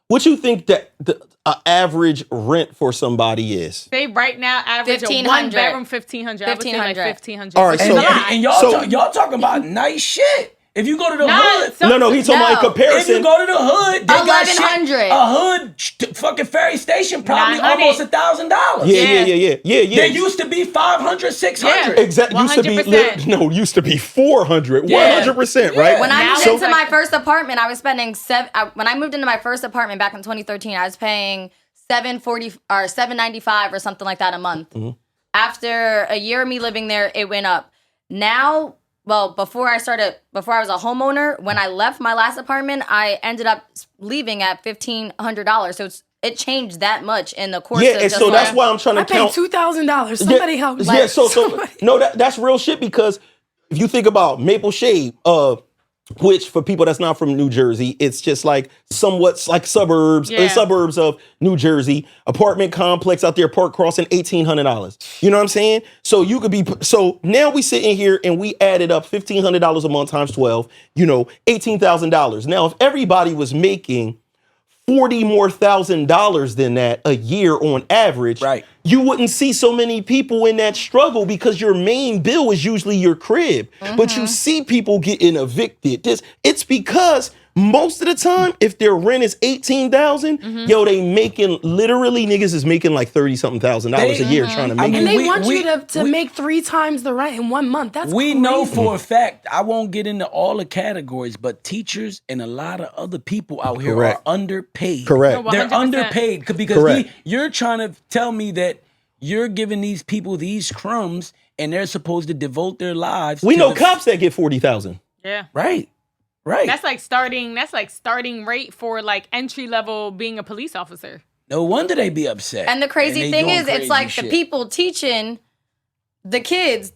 what you think that the average rent for somebody is? Say right now, average a 1,500. 1 bedroom, 1,500. I would say like 1,500. All right, And y'all talking about nice shit. If you go to the hood, no, he's talking about in comparison. If you go to the hood, they got shit. 1,100. A hood fucking ferry station probably 900. almost $1,000. Yeah. They used to be 500, 600. Exactly. Used to be 400. 100%, right? When I moved into my first apartment, I was spending when I moved into my first apartment back in 2013, I was paying $740 or $795 or something like that a month. Mm-hmm. After a year of me living there, it went up. Now, well, before I was a homeowner, when I left my last apartment, I ended up leaving at $1,500. So it changed that much in the course of just so that's why I'm trying to I paid count. $2,000. Somebody help me. Yeah, no, that's real shit, because if you think about Maple Shade, which for people that's not from New Jersey, it's just like somewhat like suburbs of New Jersey, apartment complex out there, Park Crossing, $1,800. You know what I'm saying? So you could be, so now we sitting here and we added up $1,500 a month times 12, $18,000. Now, if everybody was making $40,000 more than that a year on average, right, you wouldn't see so many people in that struggle, because your main bill is usually your crib. But you see people getting evicted. It's because most of the time, if their rent is $18,000, they making, literally niggas is making like $30,000 a year trying to make it. And they want you to make 3 times the rent in 1 month. That's crazy. know for a fact, I won't get into all the categories, but teachers and a lot of other people out here are underpaid. Correct. No, They're 100%. underpaid because you're trying to tell me that you're giving these people these crumbs and they're supposed to devote their lives. We know cops that get $40,000. Yeah. Right. That's like starting rate for like entry level being a police officer. No wonder they be upset. And the crazy thing is, it's like the people teaching the kids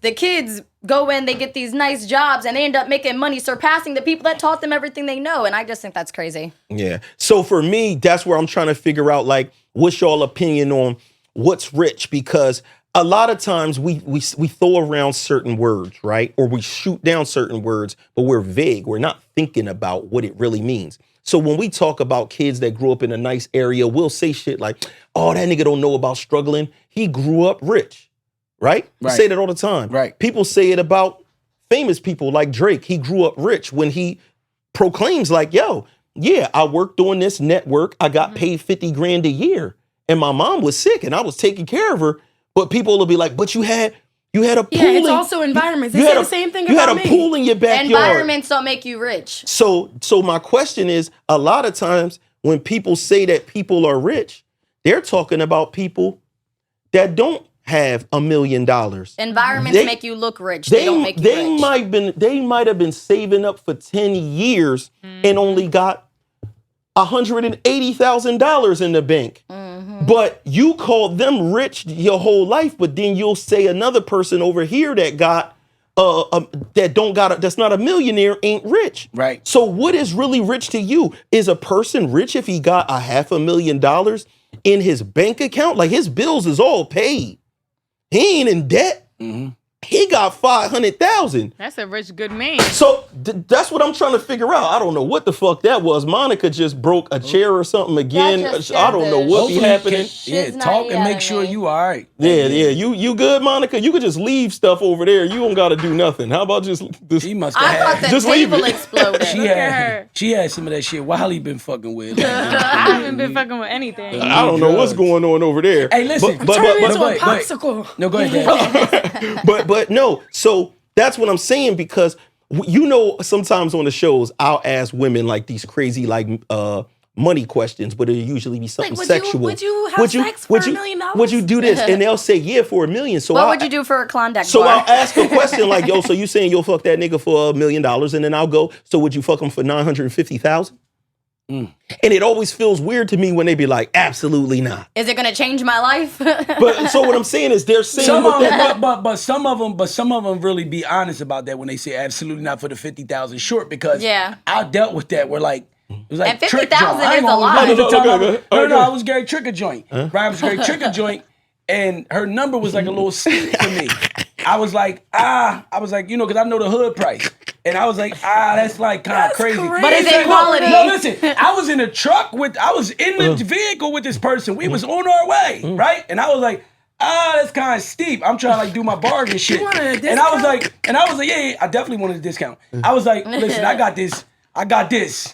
go in, they get these nice jobs, and they end up making money surpassing the people that taught them everything they know. And I just think that's crazy. Yeah. So for me, that's where I'm trying to figure out, like, what's y'all opinion on what's rich? Because a lot of times we throw around certain words, right? Or we shoot down certain words, but we're vague. We're not thinking about what it really means. So when we talk about kids that grew up in a nice area, we'll say shit like, oh, that nigga don't know about struggling. He grew up rich, right? We say that all the time. Right. People say it about famous people like Drake. He grew up rich when he proclaims like, yo, yeah, I worked on this network. I got paid $50,000 a year. And my mom was sick and I was taking care of her. But people will be like, but you had a pool. Yeah, it's also environments. They say the same thing about me. You had a pool in your backyard. Environments don't make you rich. So my question is, a lot of times when people say that people are rich, they're talking about people that don't have $1 million. Environments make you look rich. They don't make you rich. They might have been saving up for 10 years and only got $180,000 in the bank. But you called them rich your whole life, but then you'll say another person over here that got that's not a millionaire ain't rich. Right. So what is really rich to you? Is a person rich if he got $500,000 in his bank account? Like, his bills is all paid. He ain't in debt. He got $500,000. That's a rich, good man. So that's what I'm trying to figure out. I don't know what the fuck that was. Monica just broke a chair or something again. I don't know what be happening. Talk and make sure you all right. Yeah. You good, Monica? You could just leave stuff over there. You don't got to do nothing. How about just She must I have thought that just leave table it. exploded. she had some of that shit Wiley been fucking with. I haven't been fucking with anything. I don't know what's going on over there. Hey, listen. Turn it into a wait. popsicle. No, go ahead, Dad. But no. So that's what I'm saying, because sometimes on the shows I'll ask women like these crazy like money questions, but it'll usually be something sexual. Would you have sex for $1 million? Would you do this? And they'll say, yeah, for $1 million. So what would you do for a Klondike So bar? I'll ask a question like, yo, so you saying you'll fuck that nigga for $1 million? And then I'll go, so would you fuck him for $950,000? And it always feels weird to me when they be like, absolutely not. Is it going to change my life? But so what I'm saying is they're saying but some of them really be honest about that when they say absolutely not for the 50,000 short, because I dealt with that where like it was like and 50,000 is a lot. I was Gary Tricker joint. Right, I was Gary Tricker joint, and her number was like a little steep for me. I was like, you know, because I know the hood price. And I was like, that's like kind of crazy. But it's equality. No, listen, I was in a truck I was in the vehicle with this person. We was on our way, right? And I was like, that's kind of steep. I'm trying to like do my bargain shit. And I was like, yeah, I definitely wanted a discount. I was like, listen, I got this,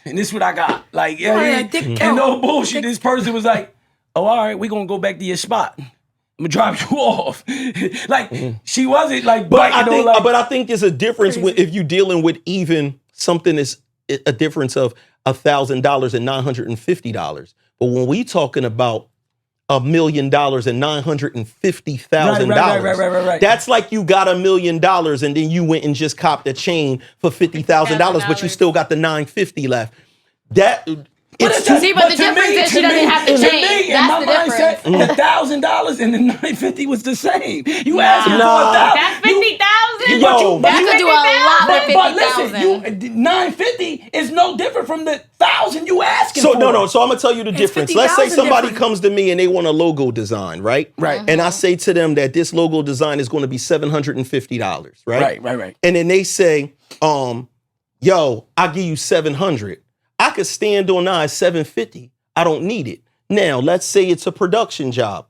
and this is what I got. Like, and no bullshit. This person was like, oh, all right, we gonna go back to your spot. I'm gonna drop you off. Like she wasn't like, but I think there's a difference if you're dealing with even something that's a difference of $1,000 and $950. But when we talking about $1 million and $950,000, right. that's like you got $1 million and then you went and just copped a chain for $50,000, but you still got the $950 left. That. But the difference is she doesn't have to change. That's the difference. The $1,000 and the $950 was the same. You asked for $1,000. That's $50,000. You could do a lot with $50,000. But listen, $950 is no different from the $1,000 you asking for. No. So I'm gonna tell you the difference. Let's say somebody comes to me and they want a logo design, right? Right. And I say to them that this logo design is going to be $750, right? Right. And then they say, yo, I'll give you $700. I could stand on $750. I don't need it. Now, let's say it's a production job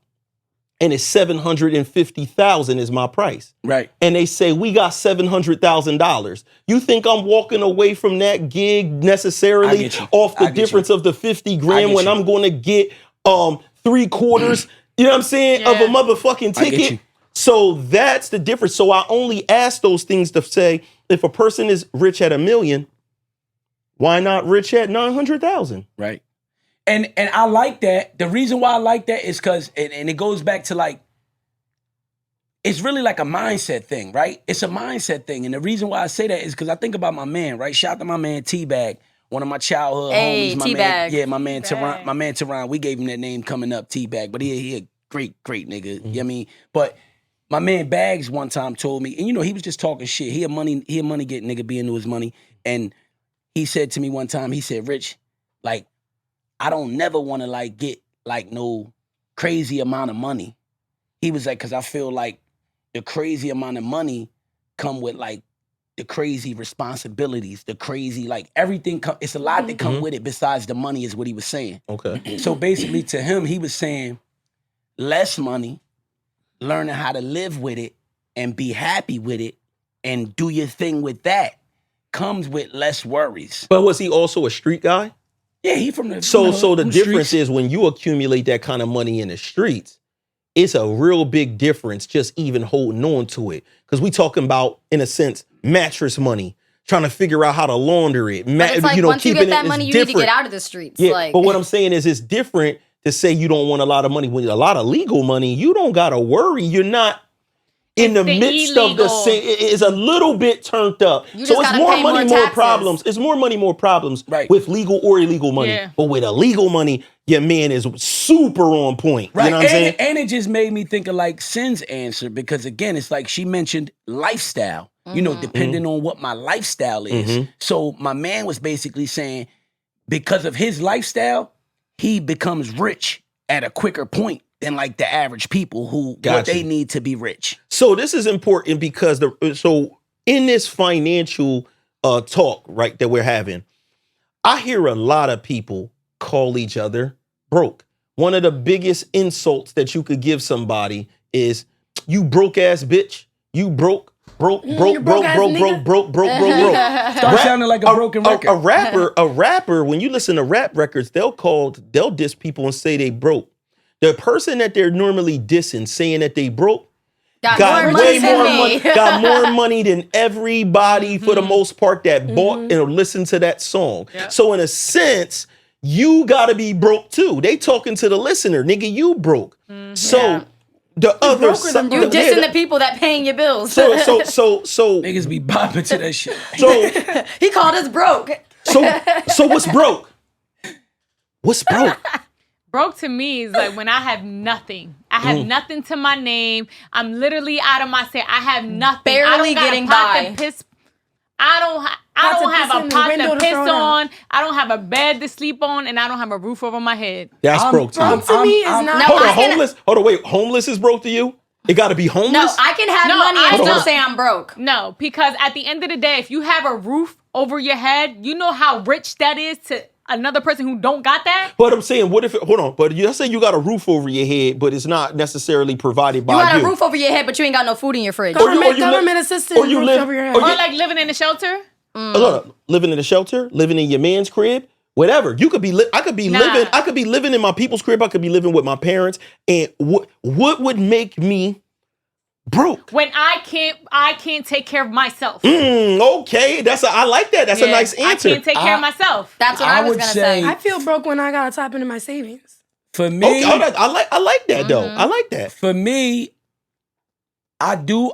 and it's $750,000 is my price. Right. And they say, we got $700,000. You think I'm walking away from that gig necessarily off the difference of the 50 grand when I'm going to get 3/4, you know what I'm saying, of a motherfucking ticket? So that's the difference. So I only ask those things to say, if a person is rich at $1 million, why not rich at 900,000? Right. And I like that. The reason why I like that is because, and it goes back to like, it's really like a mindset thing, right? It's a mindset thing. And the reason why I say that is because I think about my man, right? Shout out to my man T-Bag, one of my childhood homies. T-Bag. My man Teron. We gave him that name coming up, T-Bag. But he a great nigga. You know what I mean? But my man Bags one time told me, and you know, he was just talking shit. He a money getting nigga, be into his money. And he said to me one time, he said, Rich, like, I don't never want to like get like no crazy amount of money. He was like, because I feel like the crazy amount of money come with like the crazy responsibilities, the crazy, like everything, it's a lot that come with it besides the money is what he was saying. Okay. So basically to him, he was saying less money, learning how to live with it and be happy with it and do your thing with that comes with less worries. But was he also a street guy? Yeah, he from the So the difference is when you accumulate that kind of money in the streets, it's a real big difference just even holding on to it. Because we talking about, in a sense, mattress money, trying to figure out how to launder it. But it's like once you get that money, you need to get out of the streets. Yeah, like. but what I'm saying is it's different to say you don't want a lot of money. When a lot of legal money, you don't got to worry. You're not in the midst of the same, it's a little bit turned up. So it's more money, more problems. It's more money, more problems with legal or illegal money. Yeah. But with illegal money, your man is super on point. Right. You know what I'm saying? And it just made me think of like Sin's answer, because again, it's like she mentioned lifestyle, you know, depending on what my lifestyle is. So my man was basically saying, because of his lifestyle, he becomes rich at a quicker point than like the average people who what they need to be rich. So this is important because so in this financial talk, right, that we're having, I hear a lot of people call each other broke. One of the biggest insults that you could give somebody is, you broke ass bitch. You broke. Start sounding like a broken record. A rapper, when you listen to rap records, they'll diss people and say they broke. The person that they're normally dissing, saying that they broke, got more money than everybody for the most part that bought and listened to that song. Yep. So in a sense, you gotta be broke too. They talking to the listener, nigga, you broke. So the other side, you dissing the people that paying your bills. So niggas be bopping to that shit. So he called us broke. So what's broke? What's broke? Broke to me is like when I have nothing. I have nothing to my name. I'm literally out of my set. I have nothing. Barely getting by. I don't have a pot to piss on. I don't have a bed to sleep on, and I don't have a roof over my head. That's broke to me. To me is not. Hold on, homeless. Hold on, wait. Homeless is broke to you? It got to be homeless? No, I can have money and still say I'm broke. No, because at the end of the day, if you have a roof over your head, you know how rich that is to another person who don't got that? But I'm saying, what if, hold on, but let's say you got a roof over your head, but it's not necessarily provided by you. You got a roof over your head, but you ain't got no food in your fridge. Government assistance roof over your head. Or like living in a shelter? Living in a shelter, living in your man's crib, whatever. You could be, I could be living in my people's crib. I could be living with my parents. And what would make me broke? When I can't take care of myself. Okay, I like that. That's a nice answer. I can't take care of myself. That's what I was gonna say. I feel broke when I gotta tap into my savings. For me, okay, I like that though. I like that. For me, I do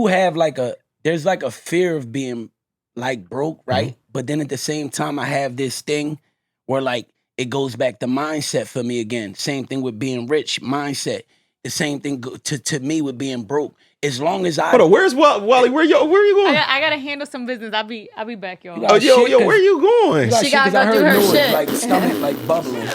have like there's like a fear of being like broke, right? Mm-hmm. But then at the same time, I have this thing where like it goes back to mindset for me again. Same thing with being rich, mindset. The same thing to me with being broke. As long as I hold on, where's Wally? Where you going? I gotta handle some business. I'll be back, y'all. Oh, yo, where you going? She gotta go do her shit. Like stomach, like bubbling.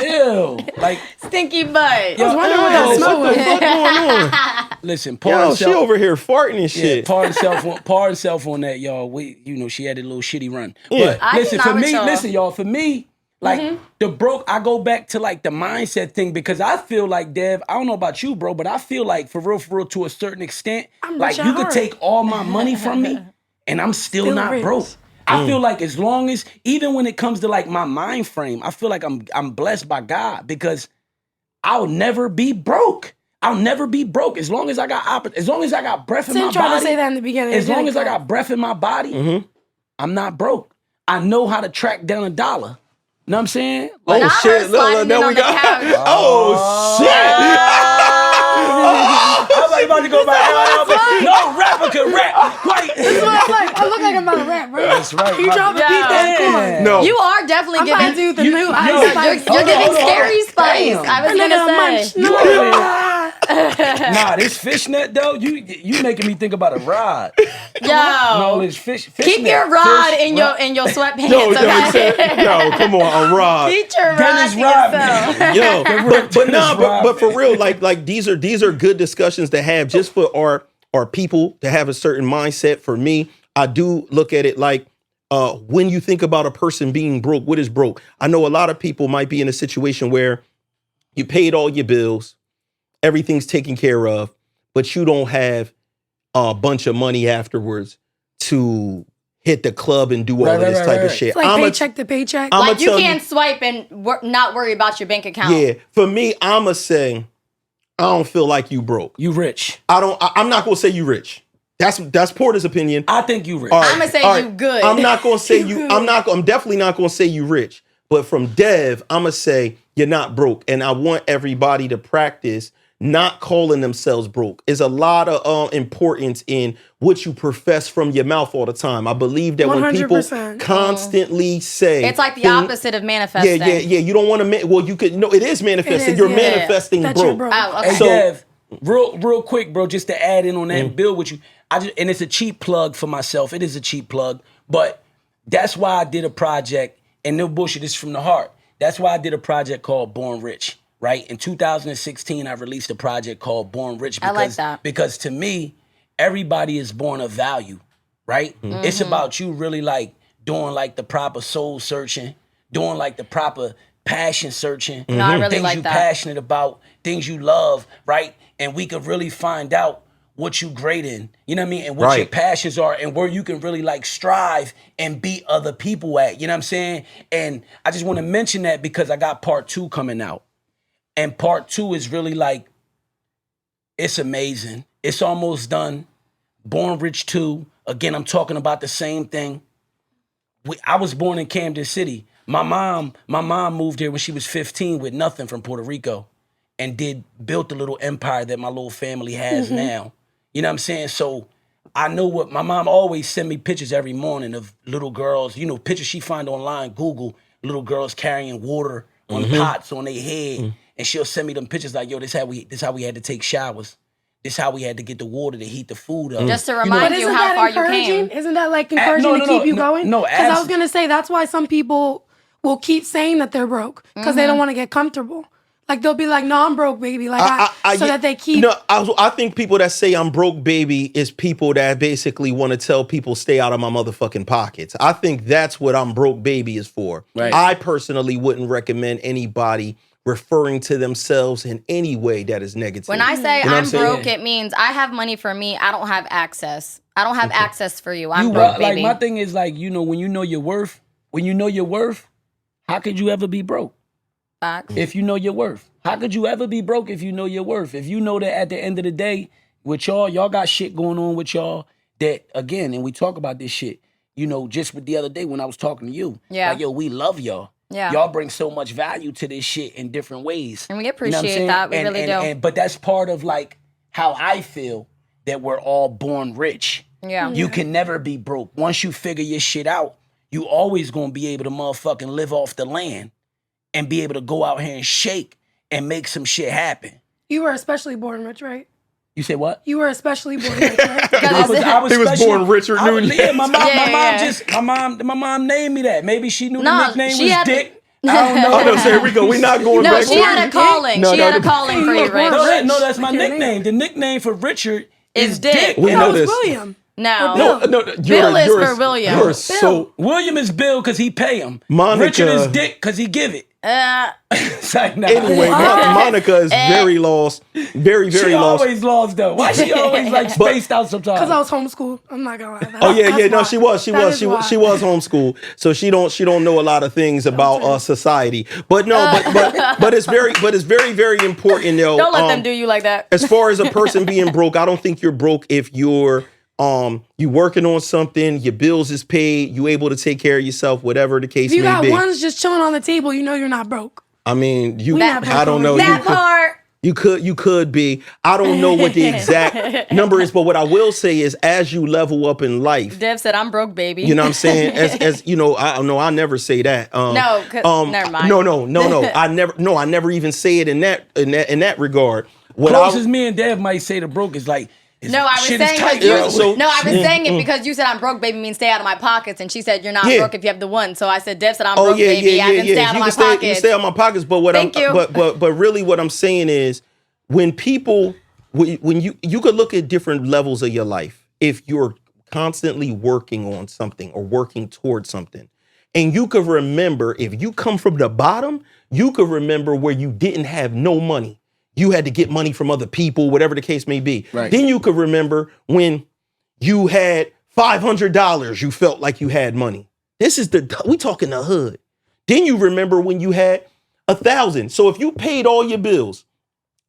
Ew, like stinky butt. I was wondering what that smell was. What the fuck going on? Listen, she over here farting and shit. Pardon self on that, y'all. She had a little shitty run. Yeah. But listen, y'all. For me. Like the broke, I go back to like the mindset thing because I feel like, Dev, I don't know about you, bro, but I feel like for real, to a certain extent, like you could take all my money from me and I'm still not rich. Broke. I feel like as long as, even when it comes to like my mind frame, I feel like I'm blessed by God because I'll never be broke. I'll never be broke as long as I got breath in my body. Trying to say that in the beginning. As long as I got breath in my body, I'm not broke. I know how to track down a dollar. Know what I'm saying? Like, shit. Now we got. Oh, shit. I'm like about to go back. No rapper can rap. Right. This is what I look like I'm about to rap, bro. That's right. You drop a beat that's No. You are definitely giving. Do the new Ice Spice. You're giving Scary Spice. I was gonna say. Nah, this fishnet though, you making me think about a rod. Yo, no, it's fishnet. Keep your rod in your sweatpants. Yo, come on, a rod. Keep your rod to yourself. But for real, like these are good discussions to have just for our people to have a certain mindset. For me, I do look at it like when you think about a person being broke, what is broke? I know a lot of people might be in a situation where you paid all your bills, everything's taken care of, but you don't have a bunch of money afterwards to hit the club and do all of this type of shit. It's like paycheck to paycheck. Like you can't swipe and not worry about your bank account. Yeah, for me, I'ma say, I don't feel like you broke. You rich. I'm not gonna say you rich. That's Porter's opinion. I think you rich. Right. I'm gonna say you good. I'm not gonna say you. I'm definitely not gonna say you rich. But from Dev, I'm gonna say you're not broke, and I want everybody to practice not calling themselves broke. Is a lot of importance in what you profess from your mouth all the time. I believe that 100%. When people constantly say, it's like the opposite of manifesting. Yeah. You don't want to. Well, you could. No, it is manifesting. You're manifesting broke. You're broke. Oh, okay. Hey, Dev, real quick, bro, just to add in on that bill with you. And it's a cheap plug for myself. It is a cheap plug, but that's why I did a project. And no bullshit, this is from the heart. That's why I did a project called Born Rich. Right? In 2016, I released a project called Born Rich because, I like that. Because to me, everybody is born of value, right? Mm-hmm. It's about you really like doing like the proper soul searching, doing like the proper passion searching. No, I really things like you that. passionate about, things you love, right? And we could really find out what you great in, you know what I mean? And what your passions are and where you can really like strive and beat other people at, you know what I'm saying? And I just want to mention that because I got part 2 coming out. And part 2 is really like, it's amazing. It's almost done. Born Rich 2. Again, I'm talking about the same thing. I was born in Camden City. My mom moved here when she was 15 with nothing from Puerto Rico and built the little empire that my little family has now. You know what I'm saying? So I know what my mom always send me pictures every morning of little girls, pictures she find online, Google, little girls carrying water on pots on their head. And she'll send me them pictures like, yo, this how we had to take showers. This how we had to get the water to heat the food up. Just to remind you how far you came. Isn't that like encouraging to keep you going? No, because I was going to say that's why some people will keep saying that they're broke because they don't want to get comfortable. Like they'll be like, "No, I'm broke, baby." Like that they keep. No, I think people that say I'm broke, baby, is people that basically want to tell people stay out of my motherfucking pockets. I think that's what I'm broke, baby is for. Right. I personally wouldn't recommend anybody referring to themselves in any way that is negative. When I say You know what I'm broke, it means I have money for me. I don't have access. I don't have access for you. I'm You broke, Like baby. my thing is like, when you know your worth, how could you ever be broke? Facts. If you know your worth. How could you ever be broke if you know your worth? If you know that at the end of the day, with y'all got shit going on with y'all that, again, and we talk about this shit, just with the other day when I was talking to you. Yeah. Like, yo, we love y'all. Yeah. Y'all bring so much value to this shit in different ways. And we You know what I'm appreciate saying? that. We really do. But that's part of like how I feel that we're all born rich. Yeah. You can never be broke. Once you figure your shit out, you always gonna be able to motherfucking live off the land and be able to go out here and shake and make some shit happen. You were especially born rich, right? You say what? You were especially born rich, right? He was born Richard Nunez. Yeah, my mom named me that. Maybe she knew the nickname was Dick. I don't know. Oh, no, so here we go. We're not going No, back. she had a calling. She had a calling for you, Rich. No, that's my nickname. The nickname for Richard is Dick. We No, know it's this. William. No. No, Bill is for William. You're so William is Bill because he pay him. Monica. Richard is Dick because he give it. It's like, nah. Anyway, Monica is very lost. Very, very She lost. always lost though. Why she always like spaced out sometimes? Because I was homeschooled. I'm not gonna lie. Oh yeah. No, why. she was homeschooled, so she don't know a lot of things about society. But no, but it's very, very important though. Don't let them do you like that. As far as a person being broke, I don't think you're broke if you're you working on something, your bills is paid, you able to take care of yourself, whatever the case If you may got be. ones just chilling on the table, you know you're not broke. I mean, That I don't know. That part. You could be. I don't know what the exact number is, but what I will say is, as you level up in life, Dev said, "I'm broke, baby." you know what I'm saying? As you know, I never say that. No, never mind. No. I never even say it in that regard. What Closest me and Dev might say to broke is like, No, I was shit saying is tight, because yo. I was saying it because you said I'm broke, baby, means stay out of my pockets, and she said you're not broke if you have the one. So I said, Dev said I'm broke, baby. I can stay out of my pockets. You can stay out of my pockets, but but really, what I'm saying is, when people, when you could look at different levels of your life, if you're constantly working on something or working towards something, and you could remember, if you come from the bottom, you could remember where you didn't have no money. You had to get money from other people, whatever the case may be. Right. Then you could remember when you had $500, you felt like you had money. We talking the hood. Then you remember when you had 1,000. So if you paid all your bills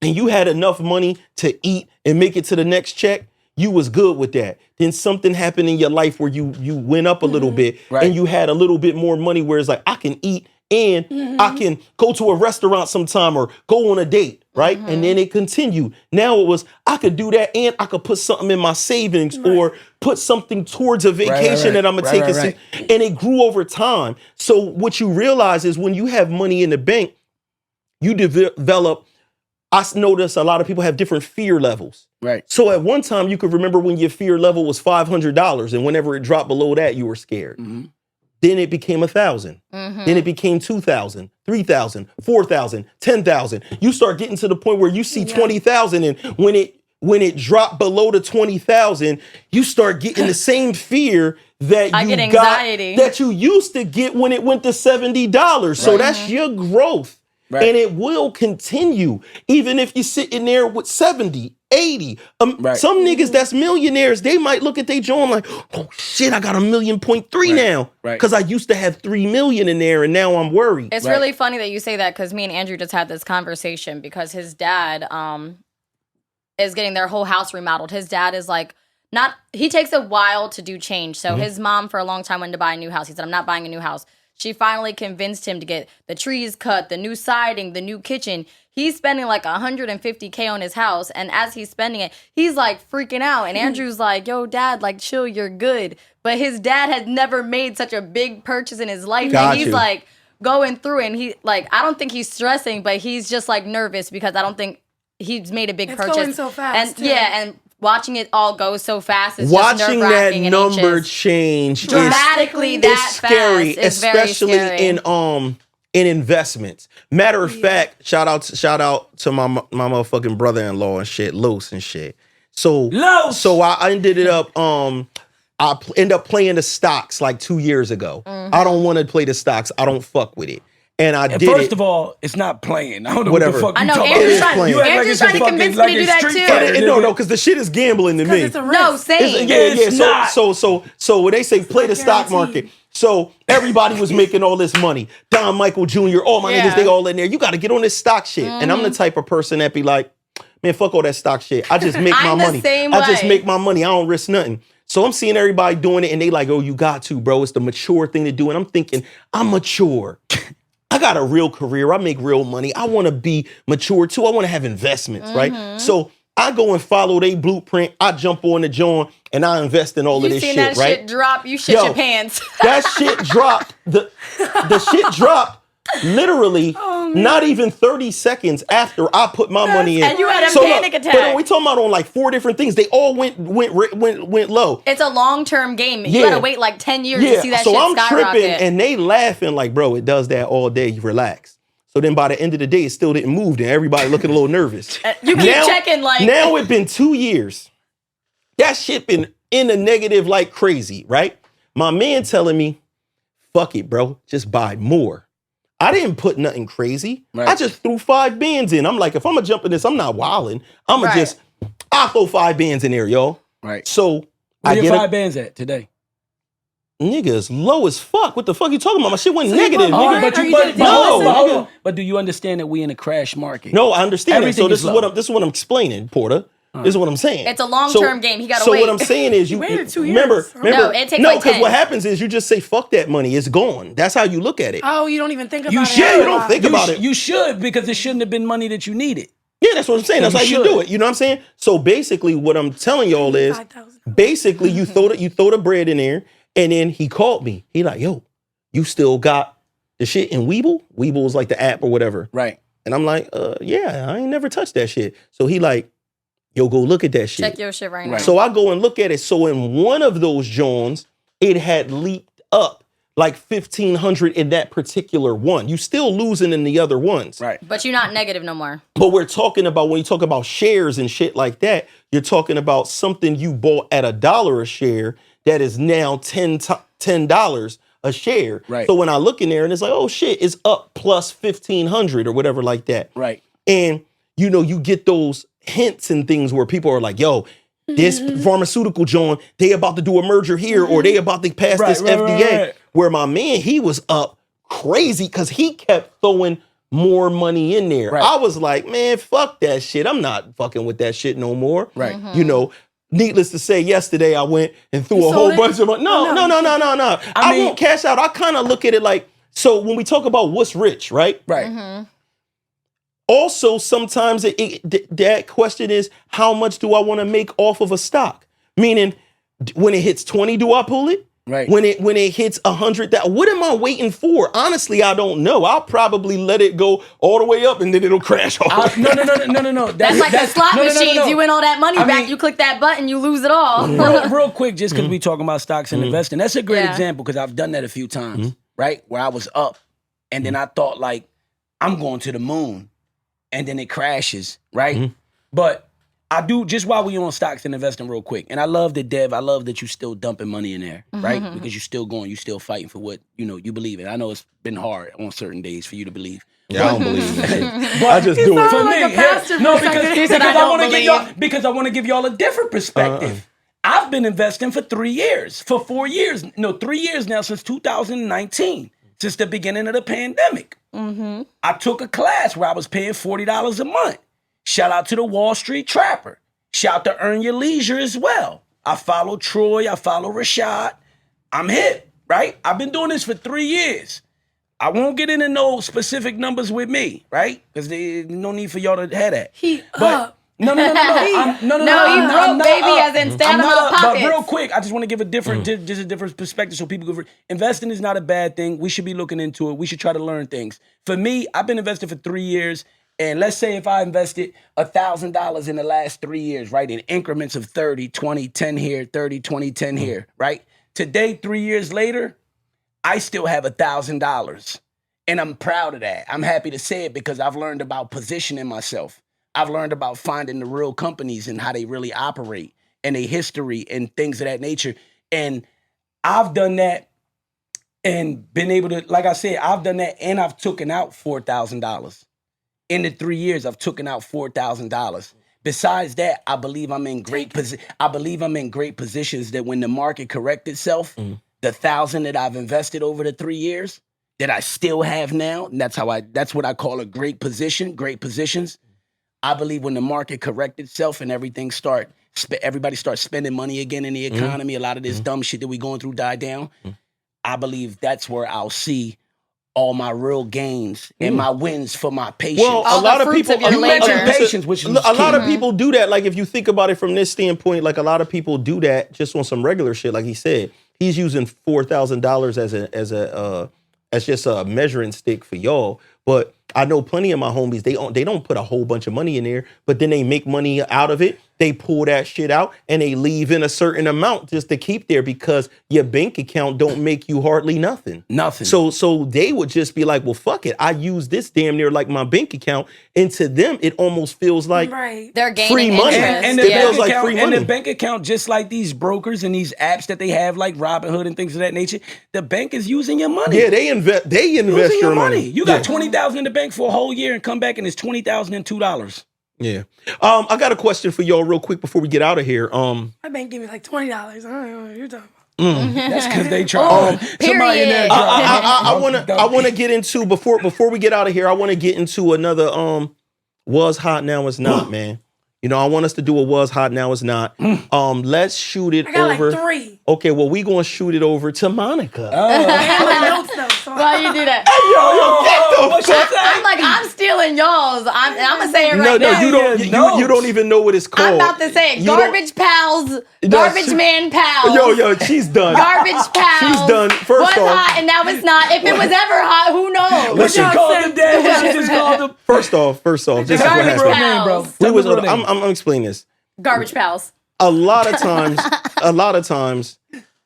and you had enough money to eat and make it to the next check, you was good with that. Then something happened in your life where you went up a little bit and you had a little bit more money where it's like, I can eat and I can go to a restaurant sometime or go on a date, right? And then it continued. Now it was, I could do that and I could put something in my savings or put something towards a vacation that I'm going to take. And it grew over time. So what you realize is when you have money in the bank, you develop, I notice a lot of people have different fear levels. Right. So at one time, you could remember when your fear level was $500 and whenever it dropped below that, you were scared. Then it became 1,000. Then it became 2,000, 3,000, 4,000, 10,000. You start getting to the point where you see 20,000, and when it dropped below the 20,000, you start getting the same fear that I get anxiety. that you used to get when it went to $70. So that's your growth. Right. And it will continue, even if you're sitting there with 70, 80. Some niggas that's millionaires, they might look at their joint like, oh shit, I got $1.3 million now. Because I used to have 3 million in there and now I'm worried. It's really funny that you say that because me and Andrew just had this conversation because his dad is getting their whole house remodeled. His dad is like, he takes a while to do change. So his mom for a long time wanted to buy a new house. He said, I'm not buying a new house. She finally convinced him to get the trees cut, the new siding, the new kitchen. He's spending like $150K on his house. And as he's spending it, he's like freaking out. And Andrew's like, yo, dad, like chill, you're good. But his dad had never made such a big purchase in his life. And he's like going through and he like, I don't think he's stressing, but he's just like nervous because I don't think he's made a big purchase. It's going so fast. And and watching it all go so fast is watching just that nerve-wracking number and change dramatically is that scary, fast is especially very scary. in in investments. Matter of fact, shout out to my motherfucking brother-in-law and shit, Los and shit. So I ended up end up playing the stocks like 2 years ago. I don't want to play the stocks. I don't fuck with it. And I did First of all, it's not playing. I don't know Whatever. what the fuck I you know talking Andrew's about. trying, You act like Andrew's it's trying to a fucking- convince like me to do it's that Street too. Fighter, no, nigga. because the shit is gambling to me. It's a risk. No, same. It's not. So when they say play the stock market, so everybody was making all this money. Don Michael Jr., all my niggas, they all in there. You got to get on this stock shit. And I'm the type of person that be like, man, fuck all that stock shit. I just make my I'm the money. same I just way. make my money. I don't risk nothing. So I'm seeing everybody doing it, and they like, oh, you got to, bro. It's the mature thing to do. And I'm thinking, I'm mature. I got a real career. I make real money. I want to be mature too. I want to have investments, right? So I go and follow their blueprint. I jump on the joint and I invest in all of You this seen shit, that right? shit drop? You shit Yo, your pants. That shit dropped. The shit dropped literally not even 30 seconds after I put my money in. And you had a So panic look, attack. But we talking about on like 4 different things. They all went low. It's a long-term game. You Yeah. gotta wait like 10 years to see that so shit I'm skyrocket. tripping and they laughing like, bro, it does that all day. You relax. So then by the end of the day, it still didn't move. Then everybody looking a little nervous. You keep checking like... Now it been 2 years. That shit been in the negative like crazy, right? My man telling me, fuck it, bro. Just buy more. I didn't put nothing crazy. Right. I just threw 5 bands in. I'm like, if I'm gonna jump in this, I'm not wilding. I'm gonna Right. I'll throw 5 bands in there, yo. Right. So Where I your get 5 bands at today? niggas low as fuck. What the fuck you talking about? My shit went negative, you nigga. put- But you, Are but, you but, hold on, no, hold nigga. on. But do you understand that we in a crash market? No, I understand that. Everything So this is is low. what I'm explaining, Porter. This is what I'm saying. It's a long-term game. He gotta so wait. what I'm saying is, you waited 2 remember, years. No, it takes like 10. because what happens is you just say fuck that money, it's gone. That's how you look at it. Oh, you don't even think about You it. should. Yeah, you don't think about it. You should, because it shouldn't have been money that you needed. Yeah, that's what I'm saying. That's You how you should. do it. You know what I'm saying? So basically, what I'm telling y'all is, 5,000. basically, you throw the bread in there, and then he called me. He like, yo, you still got the shit in Weeble? Weeble is like the app or whatever. Right. And I'm like, yeah, I ain't never touched that shit. So he like, yo, go look at that shit. Check your shit right now. Right. So I go and look at it. So in one of those Johns, it had leaped up like 1,500 in that particular one. You still losing in the other ones. Right. But you're not negative no more. But we're talking about, when you talk about shares and shit like that, you're talking about something you bought at $1 a share that is now $10 a share. Right. So when I look in there and it's like, oh shit, it's up plus 1,500 or whatever like that. Right. And you know, you get those hints and things where people are like, yo, this pharmaceutical joint, they about to do a merger here, or they about to pass this Right, FDA. right. Where my man, he was up crazy because he kept throwing more money in there. Right. I was like, man, fuck that shit. I'm not fucking with that shit no more. Right. You know, needless to say, yesterday I went and threw a sold whole it? bunch of money. No. I mean- won't cash out. I kind of look at it like, so when we talk about what's rich, right? Right. Also, sometimes that question is, how much do I want to make off of a stock? Meaning, when it hits 20, do I pull it? Right. When it hits 100, what am I waiting for? Honestly, I don't know. I'll probably let it go all the way up and then it'll crash off. No. That's like the slot no, no, machines. no. You win all that money I back. mean- You click that button, you lose it all. Real quick, just because we talking about stocks and investing, that's a great Yeah. example because I've done that a few times, right? Where I was up, and then I thought like, I'm going to the moon, and then it crashes, right? But I do, just while we on stocks and investing real quick, and I love that, Dev, I love that you still dumping money in there, right? Because you're still going, you still fighting for what, you believe in. I know it's been hard on certain days for you to believe. Yeah, I don't believe in that shit. But I just do it. For like me, a pastor no, for a second. because said, "I I don't want to give believe." y'all, because I want to give y'all a different perspective. I've been investing for 3 years, for 4 years, 3 years now, since 2019, since the beginning of the pandemic. I took a class where I was paying $40 a month. Shout out to the Wall Street Trapper. Shout out to Earn Your Leisure as well. I follow Troy, I follow Rashad. I'm hip, right? I've been doing this for 3 years. I won't get into no specific numbers with me, right? Because there's no need for y'all to have that. He But up. no. No, he broke, baby, as in stay out of my But pockets. real quick, I just want to give a different, just a different perspective so people can. Investing is not a bad thing. We should be looking into it. We should try to learn things. For me, I've been investing for 3 years. And let's say if I invested $1,000 in the last 3 years, right, in increments of 30, 20, 10 here, 30, 20, 10 here, right? Today, 3 years later, I still have $1,000. And I'm proud of that. I'm happy to say it because I've learned about positioning myself. I've learned about finding the real companies and how they really operate and their history and things of that nature. And I've done that and been able to, like I said, I've done that and I've taken out $4,000. In the 3 years, I've taken out $4,000. Besides that, I believe I'm in great positions that when the market corrects itself, the 1,000 that I've invested over the 3 years that I still have now, and that's what I call a great position, great positions. I believe when the market corrects itself and everything everybody starts spending money again in the economy, a lot of this dumb shit that we going through die down. I believe that's where I'll see all my real gains and my wins for my patience. Well, a lot of people, you mentioned patience, which is a lot of people do that. Like if you think about it from this standpoint, like a lot of people do that just on some regular shit. Like he said, he's using $4,000 as just a measuring stick for y'all. But I know plenty of my homies, they don't put a whole bunch of money in there, but then they make money out of it. They pull that shit out and they leave in a certain amount just to keep there because your bank account don't make you hardly nothing. Nothing. So they would just be like, well, fuck it. I use this damn near like my bank account. And to them, it almost feels like they're gaining free money. interest. And it feels like free money. And the bank account, just like these brokers and these apps that they have, like Robinhood and things of that nature, the bank is using your money. Yeah, they invest your money. You got $20,000 in the bank for a whole year and come back and it's $20,002. Yeah. I got a question for y'all real quick before we get out of here. My bank gave me like $20. I don't know what you're talking about. That's because they try. Somebody in there I want to get into before we get out of here. I want to get into another was hot now is not, man. You know, I want us to do a was hot now is not. Let's shoot it I got over. like 3. Okay, well we gonna shoot it over to Monica. I have my notes though. So Why you do that? I'm like, I'm stealing y'all's. I'm gonna say it right now. You don't even know what it's called. I'm about to say it. Garbage pals, garbage man pals. Yo, she's done. Garbage pals. She's done. First was off, hot and now it's not. If it was ever hot, who knows? What you called them, Dad? What you just called them? First off, this is what Garbage happened. pals. I'm explaining this. Garbage pals. A lot of times,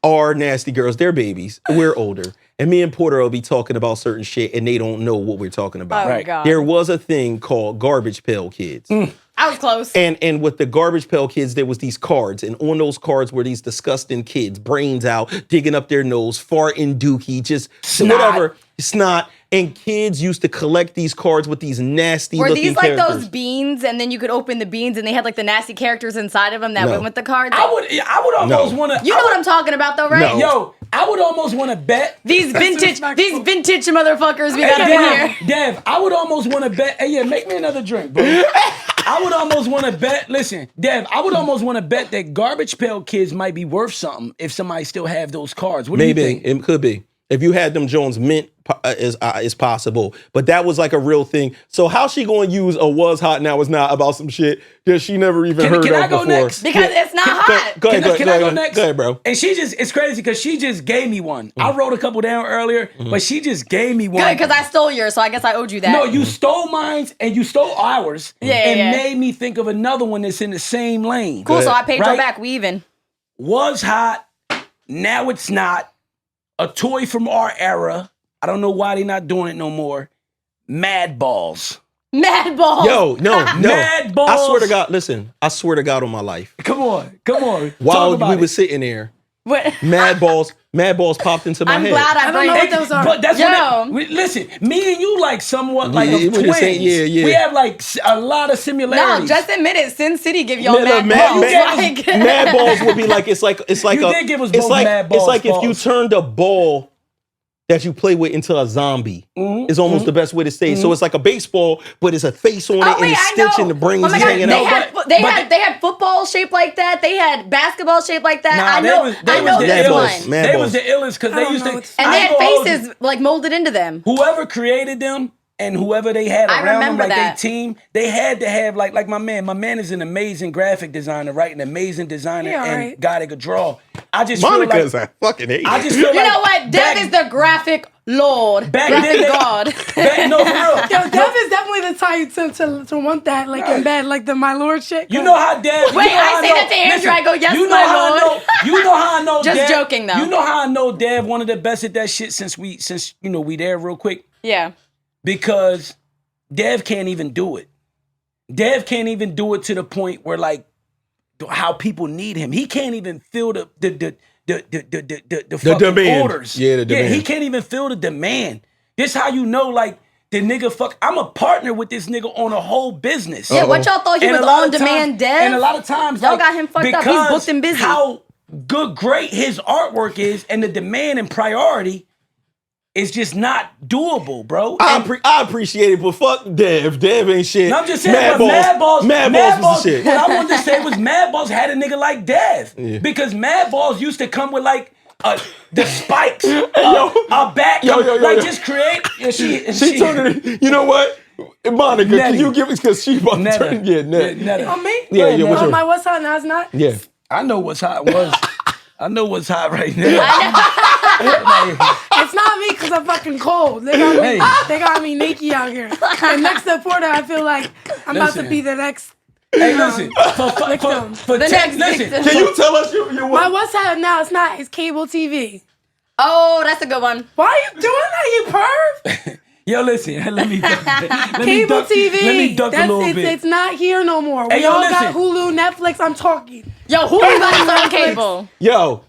our nasty girls, they're babies. We're older. And me and Porter will be talking about certain shit and they don't know what we're talking about. Oh, right. God. There was a thing called Garbage Pail Kids. I was close. And with the Garbage Pail Kids, there was these cards. And on those cards were these disgusting kids, brains out, digging up their nose, farting dookie, just whatever, snot. And kids used to collect these cards with these nasty looking characters. Were these like those beans and then you could open the beans and they had like the nasty characters inside of them that went with the cards? I would almost want to. You know what I'm talking about though, right? No. Yo, I would almost want to bet. These vintage motherfuckers we got up in here. Dev, I would almost want to bet. Hey, yeah, make me another drink, bro. I would almost want to bet. Listen, Dev, I would almost want to bet that Garbage Pail Kids might be worth something if somebody still have those cards. What do you think? It could be. If you had them Jones mint is possible, but that was like a real thing. So how she going to use a was hot now is not about some shit that she never even heard of before? Can I go next? Because it's not hot. Can I go next? Go ahead, bro. And it's crazy because she just gave me one. I wrote a couple down earlier, but she just gave me one. Good, because I stole yours, so I guess I owed you that. No, you stole mine and you stole ours made me think of another one that's in the same lane. Cool, so I paid her back. We even. Was hot, now it's not. A toy from our era. I don't know why they're not doing it no more. Mad Balls. Mad Balls. Yo, no. Mad Balls. I swear to God, listen. I swear to God on my life. Come on. While we were sitting there, Mad Balls popped into my head. I'm glad I don't know what those are. But that's listen, me and you like somewhat like twins. Yeah. We have like a lot of similarities. No, just admit it. Sin City give y'all Mad Balls. Mad Balls would be like it's like you did give us both Mad Balls. It's like if you turned a ball that you play with into a zombie is almost the best way to say it. So it's like a baseball, but it's a face on it and it's stitching, the brains is hanging out. They had football shaped like that. They had basketball shaped like that. I know this one. They was the illest because they used to. And they had faces like molded into them. Whoever created them and whoever they had around them, like their team, they had to have like my man. My man is an amazing graphic designer, right? An amazing designer and guy that could draw. I just Monica feel like, is a fucking hate. I just feel you know what? Dev is the graphic lord. Graphic god. No, for real. Yo, Dev is definitely the type to want that, like in bed, like the my lord shit. You know how Dev. Wait, I say that to Andrew. I go, yes, my lord. You know how I know Just Dev, joking, though. You know how I know Dev one of the best at that shit since we there real quick? Yeah. Because Dev can't even do it. Dev can't even do it to the point where like how people need him. He can't even feel the fucking demand. orders. Yeah, the demand. Yeah, he can't even feel the demand. This how you know like the nigga I'm a partner with this nigga on a whole business. Yeah, what y'all thought he was on demand, Dev? And a lot of times y'all like, got him fucked up. He's booked and busy. How great his artwork is and the demand and priority is just not doable, bro. I appreciate it, but fuck Dev. Dev ain't shit. No, I'm just saying, Mad Balls was the shit. What I wanted to say was Mad Balls had a nigga like Dev. Yeah. Because Mad Balls used to come with like the spikes, a back, just create. And she turned it. You know what? Monica, Nettie. can you give it because she about to Netta. turn? Yeah, Netta. Netta. On me? Yeah, what's On yours? my what's hot now it's not? Yeah. I know what's hot was. I know what's hot right now. It's not me because I'm fucking cold. They got me naked out here. And next to Porta, I feel like I'm about to be the next. Hey, listen. For The next listen. victim. Can you tell us your My what's hot now it's not. It's cable TV. Oh, that's a good one. Why are you doing that, you perv? Yo, listen. Let me duck TV. Let me duck a little bit. It's not here no more. Hey, We yo, all listen. got Hulu, Netflix. I'm talking. Yo, who got his own cable? Yo,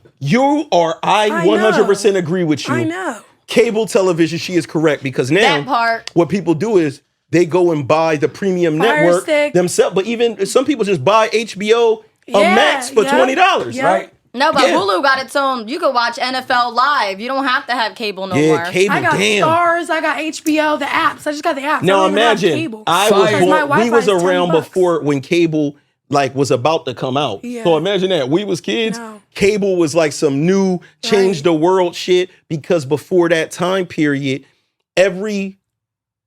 I I 100% agree with you. I know. Cable television, she is correct because now That part. what people do is they go and buy the premium Fire network stick. themselves. But even some people just buy HBO Max for $20, yeah. right? No, but Yeah. Hulu got its own. You could watch NFL live. You don't have to have cable no Yeah, more. cable. I got Damn. Stars. I got HBO. The apps. I just got the apps. Now I don't even have imagine cable. I Fire. was Because my born, we Wi-Fi was is around $10. before when cable like was about to come out. Yeah. So imagine that we was kids. No. Cable was like some new change the world shit because before that time period, every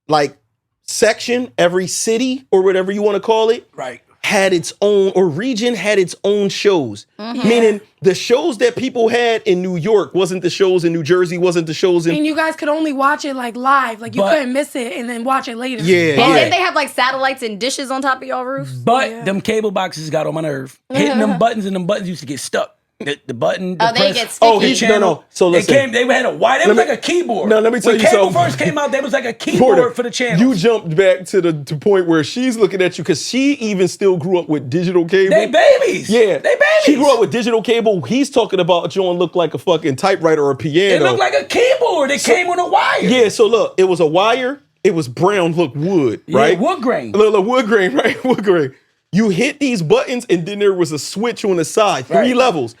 like section, every city or whatever you want to call it, Right. had its own, or region had its own shows. Meaning the shows that people had in New York wasn't the shows in New Jersey, wasn't the shows in. And you guys could only watch it like live. Like you But- couldn't miss it and then watch it later. Yeah, And yeah. did they have like satellites and dishes on top of y'all roofs? But them cable boxes got on my nerve. Hitting them buttons and them buttons used to get stuck. The button. The Oh, they press, get sticky. Oh, the no, channel. no. So listen. They had a wide. It was me- like a keyboard. No, let me tell when you cable something. first came out, there was like a keyboard Porter, for the channels. you jumped back to the point where she's looking at you because she even still grew up with digital cable. They babies. Yeah, They babies. She grew up with digital cable. He's talking about John looked like a fucking typewriter or a piano. It looked like a keyboard. It came on a wire. Yeah, so look, it was a wire. It was brown, look wood, right? Yeah, wood grain. Look, wood grain, right? Wood grain. You hit these buttons, and then there was a switch on the side. Three levels.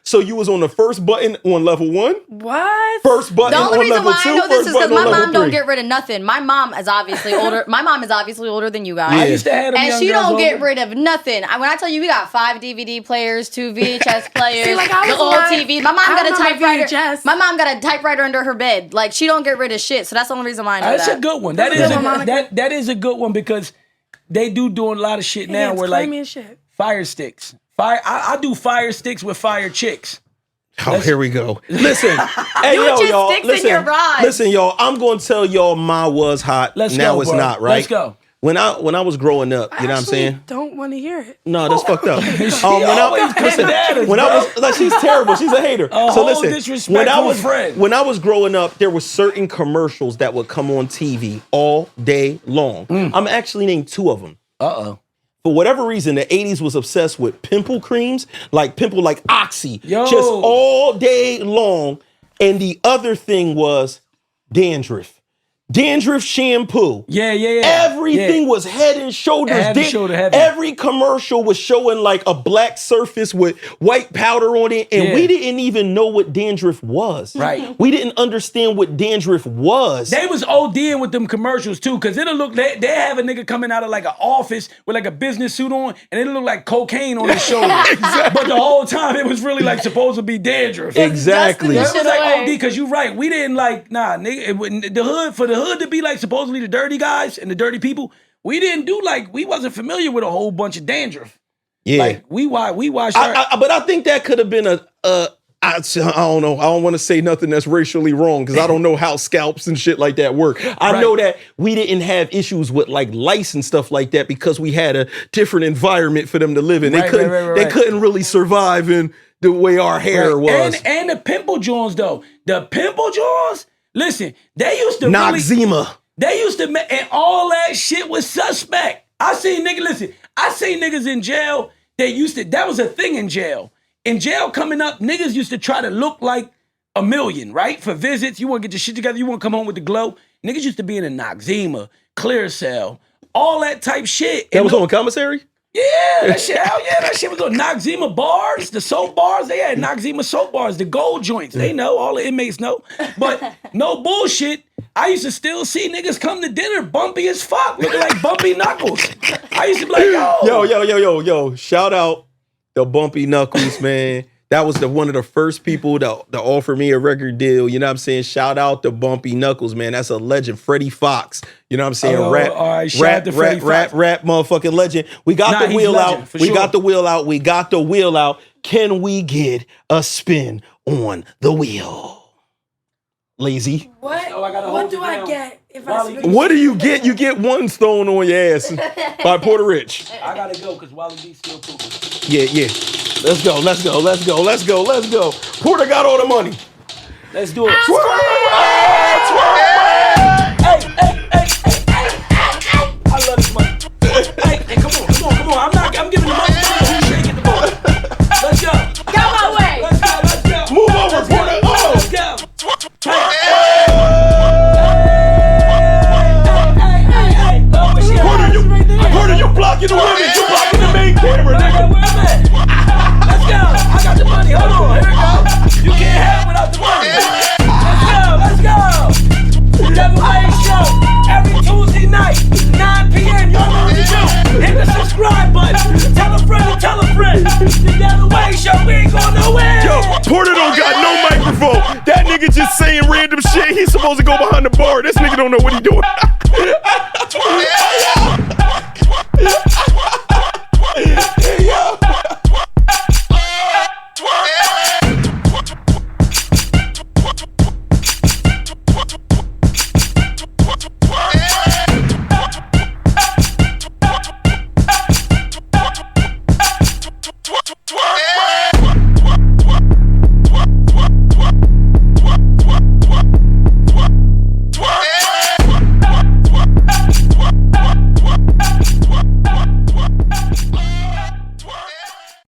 So you was on the first button on level 1. What? First button The only on reason level why 2. I know this first is because button my on level mom don't 3. get rid of nothing. My mom is obviously older. My mom is obviously older than you guys. Yeah. I used to have them And young she girls don't get over. rid of nothing. When I tell you we got 5 DVD players, 2 VHS players, See, like, I the was old like, TV. My mom I got a don't know my typewriter. VHS. My mom got a typewriter under her bed. Like she don't get rid of shit. So that's the only reason why I know That's that. a good one. That's That a is good a one, Monica. that is a good one because they doing a lot of shit now Yeah, it's where like creamy as shit. fire sticks. I do fire sticks with fire chicks. Oh, here we go. Listen, hey, You yo, just y'all. sticks in Listen, your ride. listen, y'all. I'm going to tell y'all my was hot. Let's now go, it's bro. not, right? Let's go. When I was growing up, you know what I'm saying? Don't want to hear it. No, that's fucked up. always coming at us, when I bro. was like, she's terrible. She's a hater. A so whole listen, disrespectful friend. when I was growing up, there were certain commercials that would come on TV all day long. I'm actually named 2 of them. Uh-oh. For whatever reason, the 80s was obsessed with pimple creams, like Oxy, Yo. just all day long. And the other thing was dandruff. Dandruff shampoo. Yeah. Everything was head and shoulders. Head and shoulder heavy. Every commercial was showing like a black surface with white powder on it. And Yeah. we didn't even know what dandruff was. Right. We didn't understand what dandruff was. They was ODing with them commercials too, cause it'll look they have a nigga coming out of like an office with like a business suit on, and it'll look like cocaine on his shoulder. But the whole time it was really like supposed to be dandruff. Exactly. It Dustin was the like shit away. OD, cause you right. We didn't like nigga. It wouldn't, the hood for the hood to be like supposedly the dirty guys and the dirty people. We didn't do like we wasn't familiar with a whole bunch of dandruff. Yeah. Like we watched. But I think that could have been I don't know. I don't want to say nothing that's racially wrong because I don't know how scalps and shit like that work. I know that we didn't have issues with like lice and stuff like that because we had a different environment for them to live in. They couldn't really survive in the way our hair was. And the pimple joints though. The pimple joints, listen, they used to Noxzema. They used to and all that shit was suspect. I seen niggas in jail that was a thing in jail. In jail coming up, niggas used to try to look like a million, right? For visits, you want to get your shit together, you want to come home with the glow. Niggas used to be in a Noxzema, Clear Cell, all that type shit. That was on commissary? Yeah, that shit, hell yeah, that shit was on Noxzema bars, the soap bars, they had Noxzema soap bars, the gold joints, they know, all the inmates know. But no bullshit, I used to still see niggas come to dinner bumpy as fuck, looking like Bumpy Knuckles. I used to be like, Yo, shout out the Bumpy Knuckles, man. That was one of the first people to offer me a record deal. You know what I'm saying? Shout out to Bumpy Knuckles, man. That's a legend. Freddie Fox. You know what I'm saying? Rap motherfucking legend. We got the wheel out. We got the wheel out. We got the wheel out. Can we get a spin on the wheel? Lazy. What do I get if I spin? What do you get? You get one stone on your ass by Porta Rich. I gotta go because Wally B's still pooping. Yeah. Let's go. Porter got all the money. Let's do it. Twerk! I love this money. Hey, come on. I'm giving the money. Who's shaking the ball? Let's go. Got my way. Let's go. Move over, Porter. Oh. Let's go. Porter, you blocking the women. You blocking the main camera, nigga. Let's go. I got the money. Hold on. Here we go. You can't have it without the money. Let's go. Devinwade Show. Every Tuesday night, 9 p.m. You know what to do. Hit the subscribe button. Tell a friend to tell a friend. The Devinwade Show. We ain't going nowhere. Yo, Porter don't got no microphone. That nigga just saying random shit. He's supposed to go behind the bar. This nigga don't know what he doing.